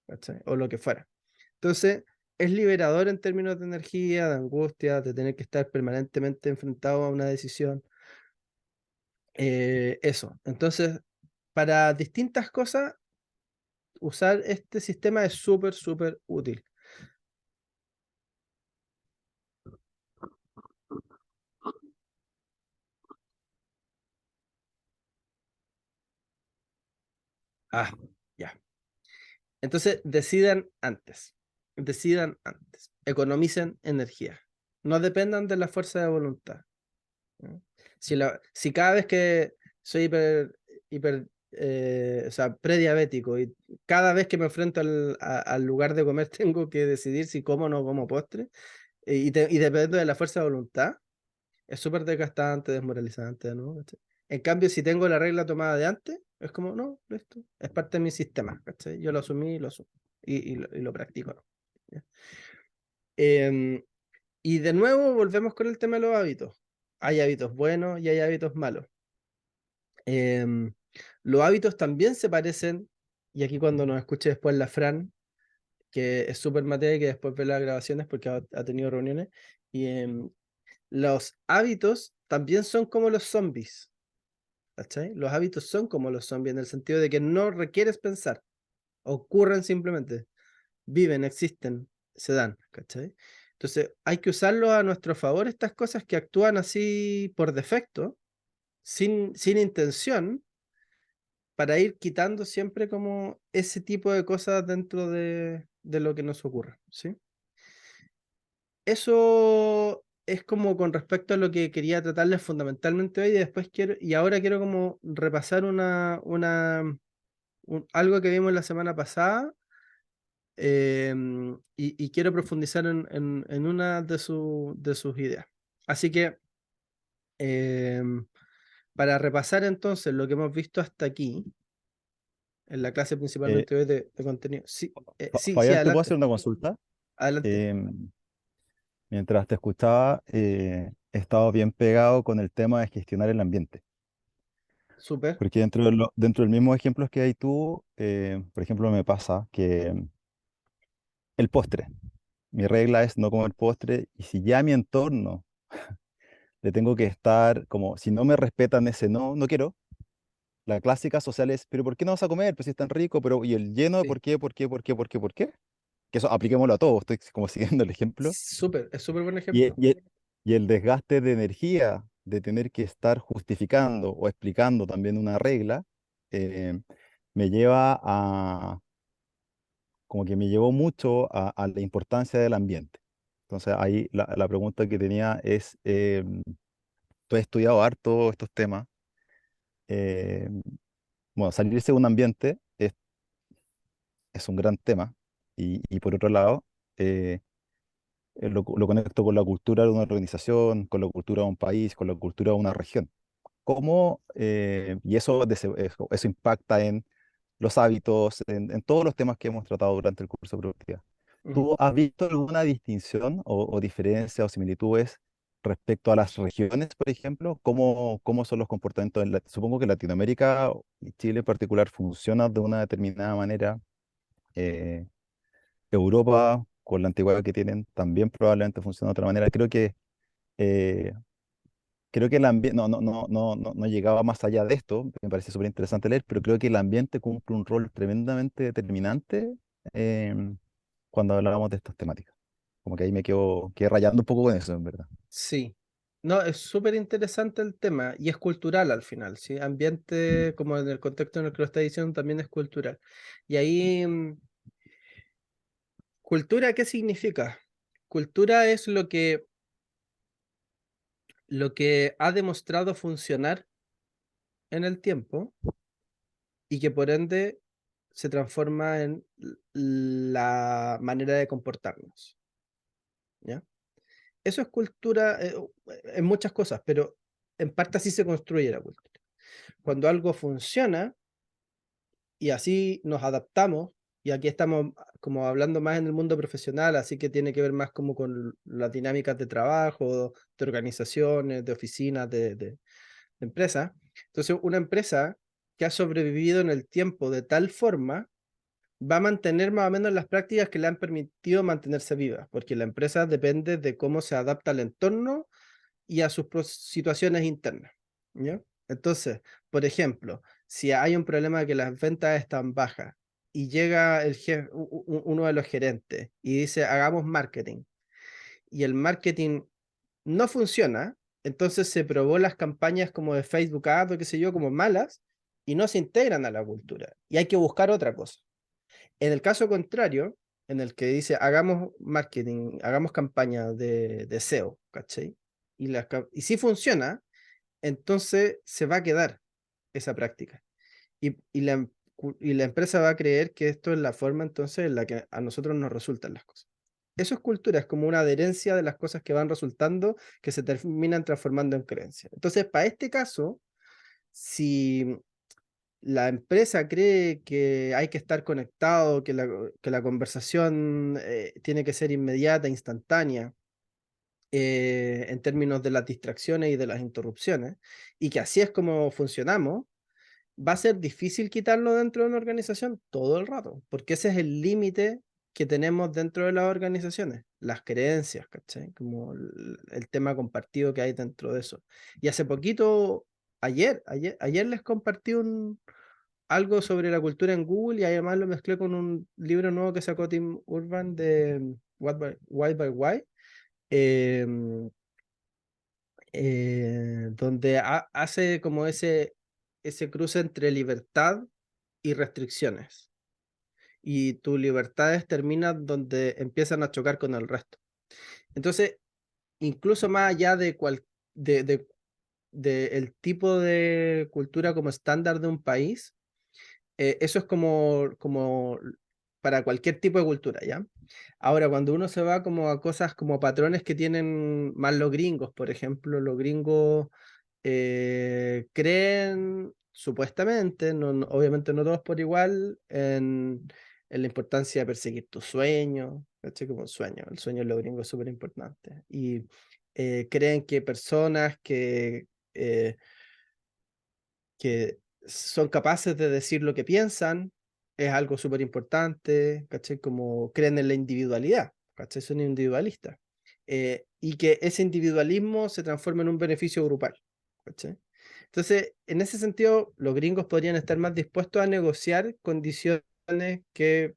¿cachai? O lo que fuera. Entonces, es liberador en términos de energía, de angustia, de tener que estar permanentemente enfrentado a una decisión. Eso. Entonces, para distintas cosas, usar este sistema es súper, súper útil. Ah, ya. Entonces, decidan antes. Decidan antes. Economicen energía. No dependan de la fuerza de voluntad. ¿No? Si cada vez que soy o sea, prediabético y cada vez que me enfrento al lugar de comer tengo que decidir si como o no como postre y dependo de la fuerza de voluntad, es súper desgastante, desmoralizante, ¿no? ¿Cachai? En cambio, si tengo la regla tomada de antes, es como, no, esto es parte de mi sistema, ¿cachai? Yo lo asumí y lo asumo y lo practico, ¿no? ¿Ya? Em, y de nuevo volvemos con el tema de los hábitos. Hay hábitos buenos y hay hábitos malos. Em, los hábitos también se parecen, y aquí cuando nos escuche después la Fran, que es súper materia, que después ve las grabaciones porque ha tenido reuniones, y los hábitos también son como los zombies, ¿cachai? Los hábitos son como los zombies en el sentido de que no requieres pensar, ocurren simplemente, viven, existen, se dan, ¿cachai? Entonces hay que usarlo a nuestro favor, estas cosas que actúan así por defecto, sin intención, para ir quitando siempre como ese tipo de cosas dentro de lo que nos ocurre, ¿sí? Eso es como con respecto a lo que quería tratarles fundamentalmente hoy y y ahora quiero como repasar algo que vimos la semana pasada y quiero profundizar en una de sus ideas. Así que para repasar entonces lo que hemos visto hasta aquí, en la clase Eh, principalmente hoy de contenido. Sí, sí, Fabián, ¿te puedo hacer adelante, una consulta? adelante. Em, Mientras te escuchaba, he estado bien pegado con el tema de gestionar el ambiente. Súper. Porque dentro del mismo ejemplo que hay tú, por ejemplo, me pasa que el postre, mi regla es no comer postre y si ya a mi entorno le tengo que estar como, si no me respetan ese no, no quiero. La clásica social es, pero ¿por qué no vas a comer? Pues si es tan rico, pero y el lleno de Sí, por qué, por qué, por qué, por qué, por qué. Que eso apliquémoslo a todos, estoy como siguiendo el ejemplo. es súper buen Y, ejemplo. y el desgaste de energía de tener que estar justificando o explicando también una regla, eh, me lleva a, como que me llevó mucho a la importancia del ambiente. Entonces ahí la pregunta que tenía es, tú has estudiado harto estos temas, eh, bueno, salirse de un ambiente es un gran tema y por otro lado, eh, lo conecto con la cultura de una organización, con la cultura de un país, con la cultura de una región. ¿Cómo, y eso impacta en los hábitos, en todos los temas que hemos tratado durante el curso de productividad? Ujú. ¿Tú has visto alguna distinción o diferencia o similitudes respecto a las regiones, por ejemplo? ¿Cómo son los comportamientos? Supongo que Latinoamérica y Chile en particular funcionan de una determinada manera. eh, Europa, con la antigüedad que tienen, también probablemente funciona de otra manera. Eh, creo que el ambiente, no llegaba más allá de esto, me parece súper interesante leer, pero creo que el ambiente cumple un rol tremendamente determinante em, cuando hablábamos de estas temáticas. Como que ahí quedé rayando un poco con eso, en verdad. Sí. No, es súper interesante el tema y es cultural al final, ¿sí? Ambiente, como en el contexto en el que lo está diciendo, también es cultural. Y ahí, ¿cultura qué significa? Cultura es lo que ha demostrado funcionar en el tiempo y que por ende se transforma en la manera de comportarnos. ¿ya? Eso es cultura en muchas cosas, pero en parte así se construye la cultura. Cuando algo funciona y así nos adaptamos, y aquí estamos como hablando más en el mundo profesional, así que tiene que ver más como con las dinámicas de trabajo, de organizaciones, de oficinas, de empresas. Entonces, una empresa que ha sobrevivido en el tiempo de tal forma va a mantener más o menos las prácticas que le han permitido mantenerse viva, porque la empresa depende de cómo se adapta al entorno y a sus situaciones internas, ¿ya? Entonces, por ejemplo, si hay un problema de que las ventas están bajas y llega uno de los gerentes y dice, hagamos marketing, y el marketing no funciona, entonces se probó las campañas como de Facebook Ads o qué sé yo, como malas, y no se integran a la cultura, y hay que buscar otra cosa. En el caso contrario, en el que dice, hagamos marketing, hagamos campaña de SEO, ¿cachai? Y si funciona, entonces se va a quedar esa práctica. Y la empresa va a creer que esto es la forma entonces en la que a nosotros nos resultan las cosas. Eso es cultura, es como una adherencia de las cosas que van resultando, que se terminan transformando en creencias. Entonces, para este caso, si la empresa cree que hay que estar conectado, que la conversación tiene que ser inmediata, instantánea, en términos de las distracciones y de las interrupciones, y que así es como funcionamos, va a ser difícil quitarlo dentro de una organización todo el rato, porque ese es el límite que tenemos dentro de las organizaciones, las creencias, ¿cachai? Como el tema compartido que hay dentro de eso. Y hace poquito, ayer les compartí algo sobre la cultura en Google y además lo mezclé con un libro nuevo que sacó Tim Urban de Why by Why, em, donde hace como ese cruce entre libertad y restricciones. Y tus libertades terminan donde empiezan a chocar con el resto. Entonces, incluso más allá de el tipo de cultura como estándar de un país, eso es como para cualquier tipo de cultura, ¿ya? Ahora, cuando uno se va como a cosas como patrones que tienen más los gringos, por ejemplo, los gringos creen, supuestamente, obviamente no todos por igual, en la importancia de perseguir tus sueños, ¿cachai? Como el sueño en los gringos es súper importante. Y creen que personas que son capaces de decir lo que piensan es algo súper importante, ¿cachai? Como creen en la individualidad, ¿cachai? Son individualistas. Y que ese individualismo se transforma en un beneficio grupal, ¿cachai? Entonces, en ese sentido, los gringos podrían estar más dispuestos a negociar condiciones que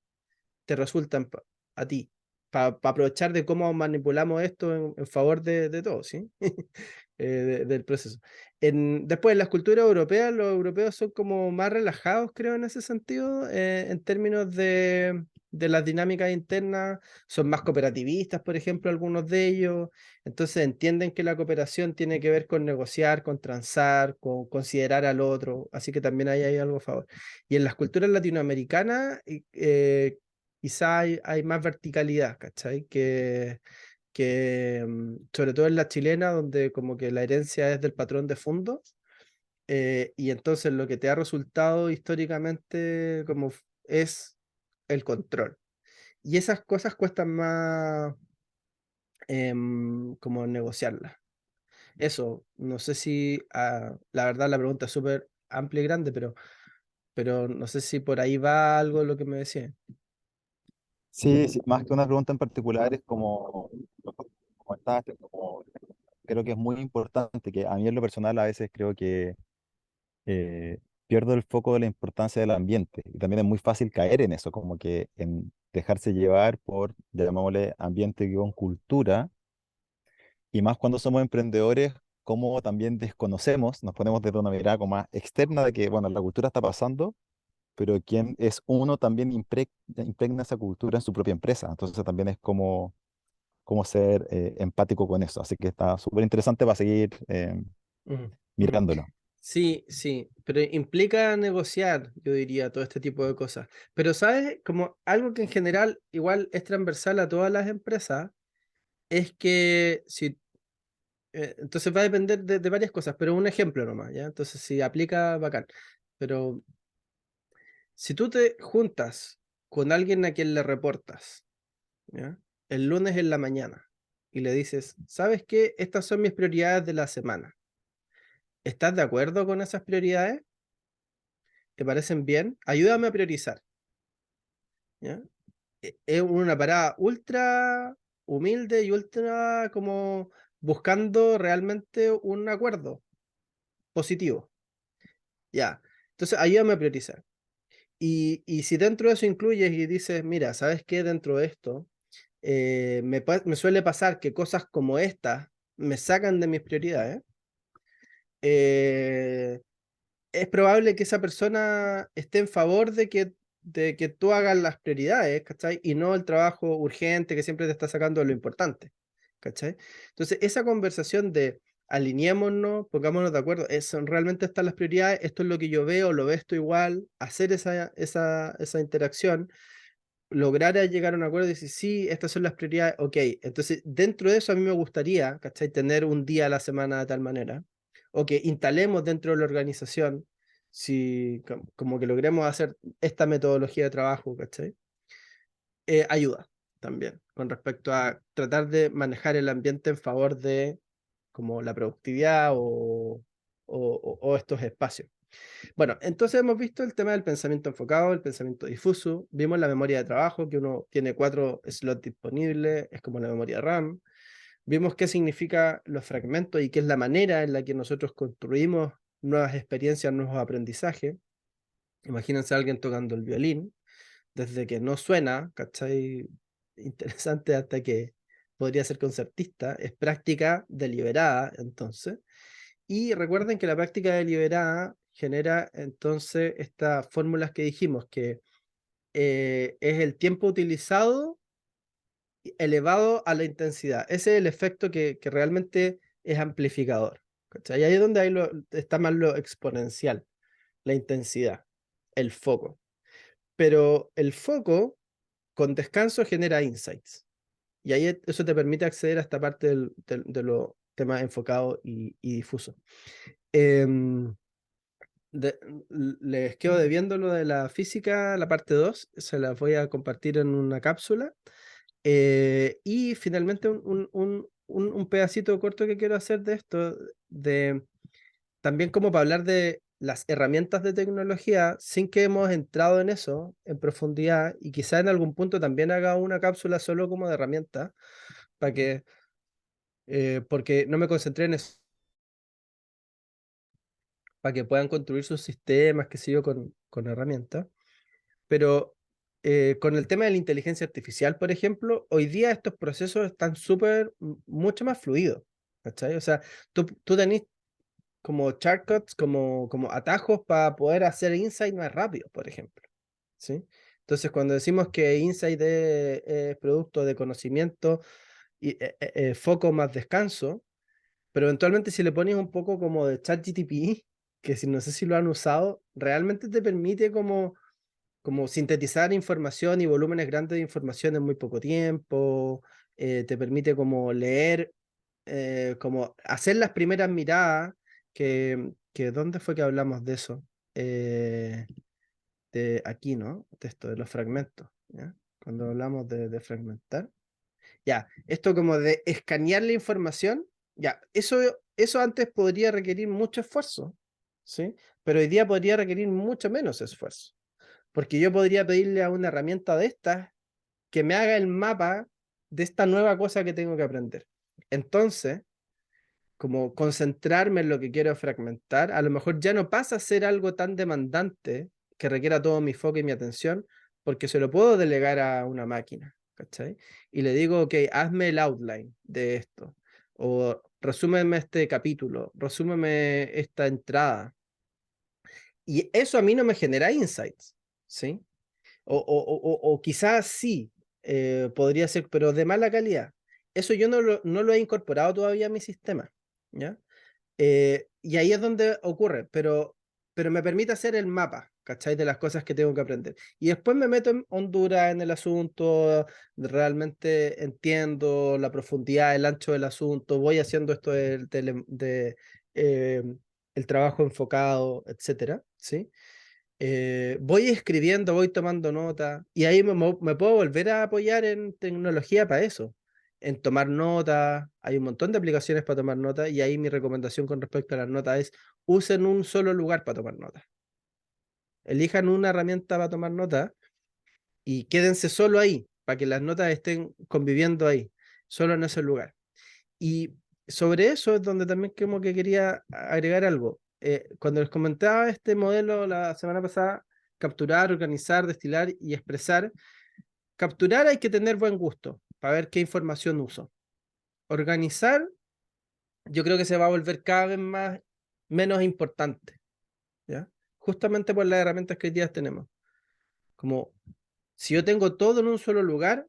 te resultan a ti, para aprovechar de cómo manipulamos esto en favor de todos, ¿sí? Del proceso. Después, en las culturas europeas, los europeos son como más relajados, creo, en ese sentido, en términos de las dinámicas internas, son más cooperativistas, por ejemplo, algunos de ellos, entonces entienden que la cooperación tiene que ver con negociar, con transar, con considerar al otro, así que también ahí hay algo a favor. Y en las culturas latinoamericanas, quizá hay más verticalidad, ¿cachai? Que sobre todo en la chilena, donde como que la herencia es del patrón de fondos, y entonces lo que te ha resultado históricamente como es el control. Y esas cosas cuestan más como negociarlas. Eso, no sé si, la verdad la pregunta es súper amplia y grande, pero no sé si por ahí va algo de lo que me decía. Sí, sí, más que una pregunta en particular es como, lo que comentaste, como, creo que es muy importante, que a mí en lo personal a veces creo que pierdo el foco de la importancia del ambiente y también es muy fácil caer en eso, como que en dejarse llevar por, llamémosle, ambiente-cultura, y más cuando somos emprendedores, como también desconocemos, nos ponemos desde una mirada como más externa de que, bueno, la cultura está pasando, pero quien es uno también impregna esa cultura en su propia empresa. Entonces también es como ser empático con eso. Así que está súper interesante para seguir Ujú, ujú. mirándolo. Sí, sí, pero implica negociar, yo diría, todo este tipo de cosas. Pero, ¿sabes? Como algo que en general igual es transversal a todas las empresas, es que si entonces va a depender de varias cosas, pero un ejemplo nomás, ¿ya? Entonces, si aplica, bacán. Pero si tú te juntas con alguien a quien le reportas, ¿ya? El lunes en la mañana y le dices, ¿sabes qué? Estas son mis prioridades de la semana. ¿Estás de acuerdo con esas prioridades? ¿Te parecen bien? Ayúdame a priorizar, ¿ya? Es una parada ultra humilde y ultra como buscando realmente un acuerdo positivo. Ya, entonces ayúdame a priorizar. Y si dentro de eso incluyes y dices, mira, ¿sabes qué? Dentro de esto, me suele pasar que cosas como estas me sacan de mis prioridades. Es probable que esa persona esté en favor de que tú hagas las prioridades, ¿cachai? Y no el trabajo urgente que siempre te está sacando de lo importante, ¿cachai? Entonces, esa conversación de alineémonos, pongámonos de acuerdo, son realmente estas las prioridades, esto es lo que yo veo, lo ves tú igual, hacer esa interacción, lograr llegar a un acuerdo y decir, sí, estas son las prioridades, ok, entonces dentro de eso a mí me gustaría, ¿cachai? Tener un día a la semana de tal manera, o que instalemos dentro de la organización, si como que logremos hacer esta metodología de trabajo, ¿cachai? Ayuda también con respecto a tratar de manejar el ambiente en favor de como la productividad o estos espacios. Bueno, entonces hemos visto el tema del pensamiento enfocado, el pensamiento difuso, vimos la memoria de trabajo, que uno tiene 4 slots disponibles, es como la memoria RAM, vimos qué significa los fragmentos y qué es la manera en la que nosotros construimos nuevas experiencias, nuevos aprendizajes. Imagínense a alguien tocando el violín, desde que no suena, ¿cachai? Interesante hasta que podría ser concertista, es práctica deliberada, entonces. Y recuerden que la práctica deliberada genera entonces estas fórmulas que dijimos, que es el tiempo utilizado elevado a la intensidad. Ese es el efecto que realmente es amplificador, ¿cachai? Y ahí es donde está más lo exponencial, la intensidad, el foco. Pero el foco con descanso genera insights. Y ahí eso te permite acceder a esta parte de los temas enfocados y difusos. Em, les quedo debiendo lo de la física, la parte 2, se la voy a compartir en una cápsula. Y finalmente un pedacito corto que quiero hacer de esto, también como para hablar de las herramientas de tecnología, sin que hemos entrado en eso en profundidad, y quizá en algún punto también haga una cápsula solo como de herramientas, para que, porque no me concentré en eso, para que puedan construir sus sistemas, qué sé yo, con herramientas. Pero con el tema de la inteligencia artificial, por ejemplo, hoy día estos procesos están mucho más fluidos, ¿cachai? O sea, tú tenés como shortcuts, como atajos para poder hacer insight más rápido, por ejemplo, ¿sí? Entonces, cuando decimos que insight es producto de conocimiento y foco más descanso, pero eventualmente si le pones un poco como de ChatGPT, que si no sé si lo han usado, realmente te permite como sintetizar información y volúmenes grandes de información en muy poco tiempo, te permite como leer, como hacer las primeras miradas, que ¿dónde fue que hablamos de eso? De aquí, ¿no? De esto, de los fragmentos, ¿ya? Cuando hablamos de fragmentar. Ya, esto como de escanear la información, ya, eso antes podría requerir mucho esfuerzo, ¿sí? Pero hoy día podría requerir mucho menos esfuerzo. Porque yo podría pedirle a una herramienta de estas que me haga el mapa de esta nueva cosa que tengo que aprender. Entonces, como concentrarme en lo que quiero fragmentar, a lo mejor ya no pasa a ser algo tan demandante que requiera todo mi foco y mi atención, porque se lo puedo delegar a una máquina, ¿cachai? Y le digo, ok, hazme el outline de esto, o resúmeme este capítulo, resúmeme esta entrada. Y eso a mí no me genera insights, ¿sí? O quizás sí, podría ser, pero de mala calidad. Eso yo no lo he incorporado todavía a mi sistema, ¿ya? Y ahí es donde ocurre, pero me permite hacer el mapa, ¿cachai? De las cosas que tengo que aprender. Y después me meto en Honduras en el asunto, realmente entiendo la profundidad, el ancho del asunto, voy haciendo esto eh, el trabajo enfocado, etcétera, ¿sí? Voy escribiendo, voy tomando nota, y ahí me puedo volver a apoyar en tecnología para eso, en tomar notas. Hay un montón de aplicaciones para tomar notas, y ahí mi recomendación con respecto a las notas es: usen un solo lugar para tomar notas. Elijan una herramienta para tomar notas y quédense solo ahí, para que las notas estén conviviendo ahí, solo en ese lugar. Y sobre eso es donde también como que quería agregar algo. Cuando les comentaba este modelo la semana pasada: capturar, organizar, destilar y expresar. Capturar, hay que tener buen gusto para ver qué información uso. Organizar, yo creo que se va a volver cada vez menos importante, ¿ya? Justamente por las herramientas que hoy día tenemos. Como si yo tengo todo en un solo lugar,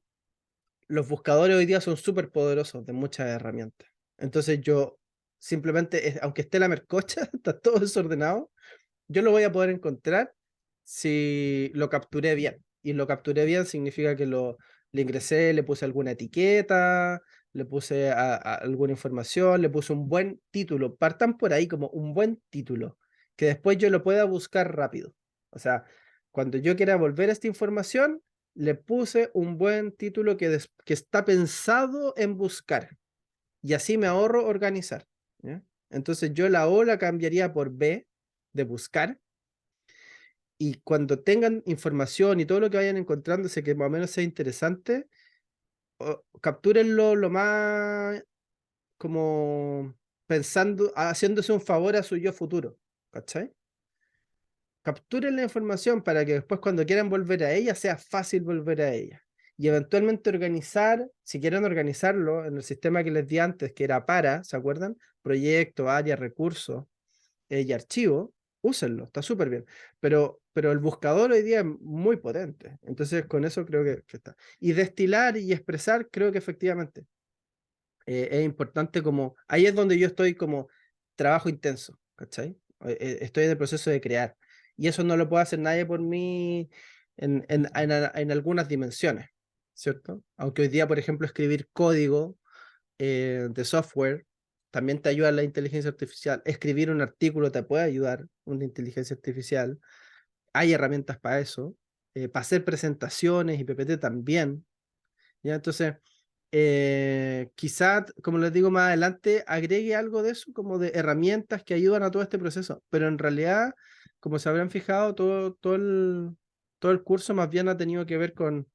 los buscadores hoy día son súper poderosos de muchas herramientas. Entonces yo simplemente, aunque esté la mercocha, está todo desordenado, yo lo voy a poder encontrar si lo capturé bien. Y lo capturé bien significa que le ingresé, le puse alguna etiqueta, le puse alguna información, le puse un buen título. Partan por ahí como un buen título, que después yo lo pueda buscar rápido. O sea, cuando yo quiera volver a esta información, le puse un buen título que está pensado en buscar. Y así me ahorro organizar, ¿ya? Entonces yo la O la cambiaría por B, de buscar. Y cuando tengan información y todo lo que vayan encontrándose que más o menos sea interesante, captúrenlo lo más como pensando, haciéndose un favor a su yo futuro, ¿cachai? Capturen la información para que después, cuando quieran volver a ella, sea fácil volver a ella. Y eventualmente organizar, si quieren organizarlo en el sistema que les di antes, que era ¿se acuerdan? Proyecto, área, recursos y archivo, úsenlo, está súper bien. Pero el buscador hoy día es muy potente. Entonces, con eso creo que está. Y destilar y expresar, creo que efectivamente es importante. Como ahí es donde yo estoy como trabajo intenso, ¿cachai? Estoy en el proceso de crear. Y eso no lo puede hacer nadie por mí en algunas dimensiones, ¿cierto? Aunque hoy día, por ejemplo, escribir código de software también te ayuda la inteligencia artificial. Escribir un artículo te puede ayudar una inteligencia artificial. Hay herramientas para eso. Para hacer presentaciones y PPT también, ¿ya? Entonces, quizá, como les digo más adelante, agregue algo de eso, como de herramientas que ayudan a todo este proceso. Pero en realidad, como se habrán fijado, todo el curso más bien ha tenido que ver con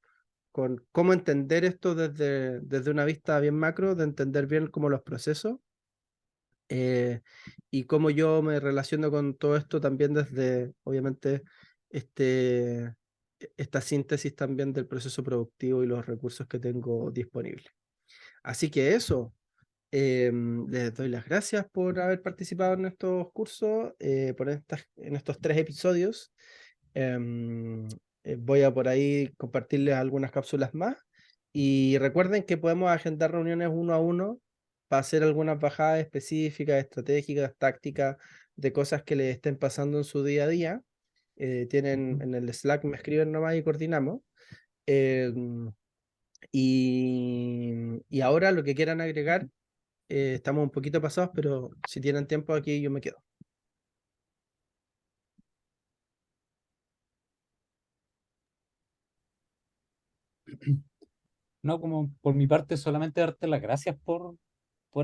cómo entender esto desde una vista bien macro, de entender bien como los procesos, y cómo yo me relaciono con todo esto también desde, obviamente, esta síntesis también del proceso productivo y los recursos que tengo disponibles. Así que eso, les doy las gracias por haber participado en estos cursos, en estos 3 episodios. Em, Voy a por ahí compartirles algunas cápsulas más. Y recuerden que podemos agendar reuniones 1 a 1 para hacer algunas bajadas específicas, estratégicas, tácticas, de cosas que les estén pasando en su día a día. Tienen en el Slack, me escriben nomás y coordinamos. Em, y ahora lo que quieran agregar, estamos un poquito pasados, pero si tienen tiempo aquí yo me quedo. No, como por mi parte, solamente darte las gracias por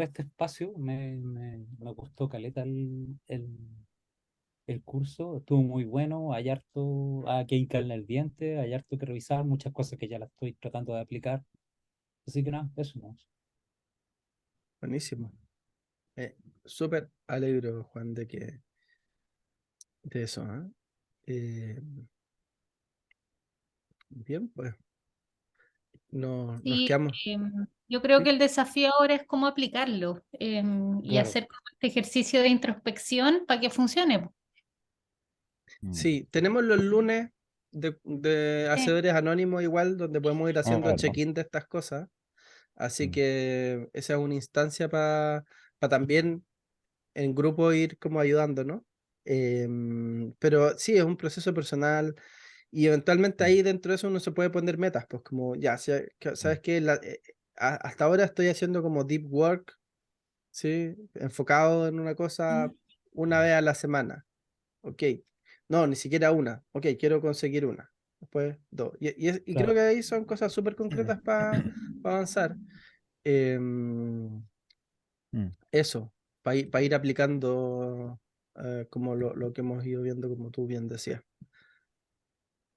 este espacio. Me gustó caleta el curso, estuvo muy bueno. Hay harto que hincarle el diente, hay harto que revisar, muchas cosas que ya las estoy tratando de aplicar. Así que nada, eso no. Buenísimo. Súper alegro, Juan, de eso, ¿eh? Eh, Bien, pues nos Sí, quedamos. yo creo Sí, que el desafío ahora es cómo aplicarlo, y Claro, hacer como este ejercicio de introspección para que funcione, po. Mm. sí, tenemos los lunes de Sí. Hacedores Anónimos igual, donde podemos ir Ah, haciendo verdad. check-in de estas cosas. Así Mm. que esa es una instancia para también en grupo ir como ayudando, ¿no? Pero sí, es un proceso personal y eventualmente Mm. ahí dentro de eso uno se puede poner metas, pues como ya, sabes que hasta ahora estoy haciendo como deep work, ¿sí? Enfocado en una cosa una vez a la semana. Ok, no, ni siquiera una. Ok, quiero conseguir una. Después dos. Y creo Claro. que ahí son cosas súper concretas para avanzar. Em, Mm. Eso, para ir aplicando como lo que hemos ido viendo, como tú bien decías.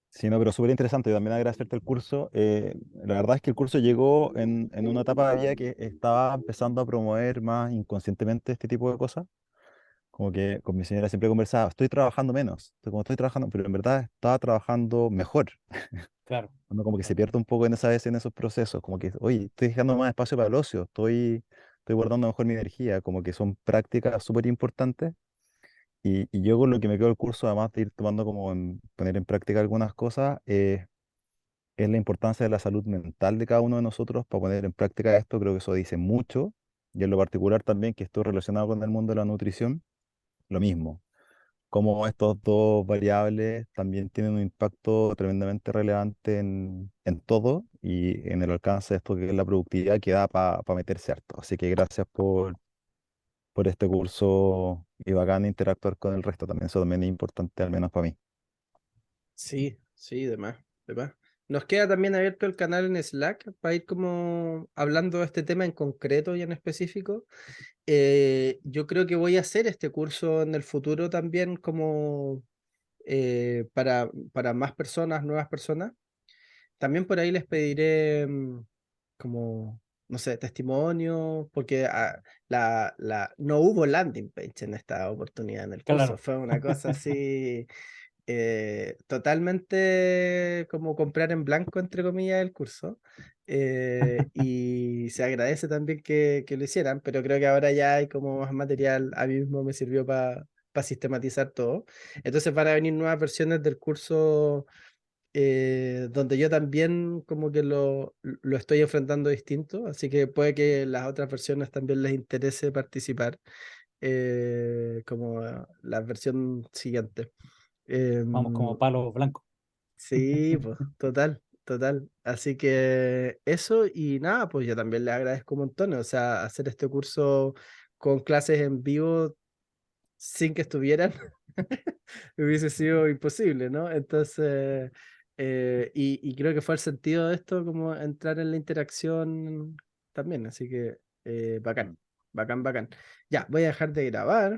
Sí, no, pero súper interesante. Yo también agradecerte el curso. La verdad es que el curso llegó en una etapa de vida que estaba empezando a promover más inconscientemente este tipo de cosas. Como que con mi señora siempre conversaba, estoy trabajando menos, como estoy trabajando, pero en verdad estaba trabajando mejor. Claro. Uno como que se Claro. pierde un poco en esa vez en esos procesos, como que, oye, estoy dejando más espacio para el ocio, estoy guardando mejor mi energía, como que son prácticas súper importantes. Y yo con lo que me quedo del curso, además de ir tomando como poner en práctica algunas cosas, es la importancia de la salud mental de cada uno de nosotros para poner en práctica esto. Creo que eso dice mucho. Y en lo particular también, que estoy relacionado con el mundo de la nutrición, lo mismo. Como estos dos variables también tienen un impacto tremendamente relevante en todo y en el alcance de esto que es la productividad que da para meterse harto. Así que gracias por este curso y bacán interactuar con el resto también. Eso también es importante, al menos para mí. Sí, sí, demás, demás. Nos queda también abierto el canal en Slack para ir como hablando de este tema en concreto y en específico. Yo creo que voy a hacer este curso en el futuro también como para más personas, nuevas personas. También por ahí les pediré como, no sé, testimonios, porque no hubo landing page en esta oportunidad en el curso. Claro. Fue una cosa así totalmente como comprar en blanco, entre comillas, el curso. Y se agradece también que lo hicieran, pero creo que ahora ya hay como más material. A mí mismo me sirvió para sistematizar todo. Entonces van a venir nuevas versiones del curso donde yo también como que lo estoy enfrentando distinto, así que puede que las otras versiones también les interese participar, como la versión siguiente. Vamos Em, como palos blancos. sí, pues, total, total. Así que eso y nada, pues yo también les agradezco un montón, o sea, hacer este curso con clases en vivo sin que estuvieran hubiese sido imposible, ¿no? Entonces, y creo que fue el sentido de esto, como entrar en la interacción también, así que bacán, bacán, bacán. Ya, voy a dejar de grabar.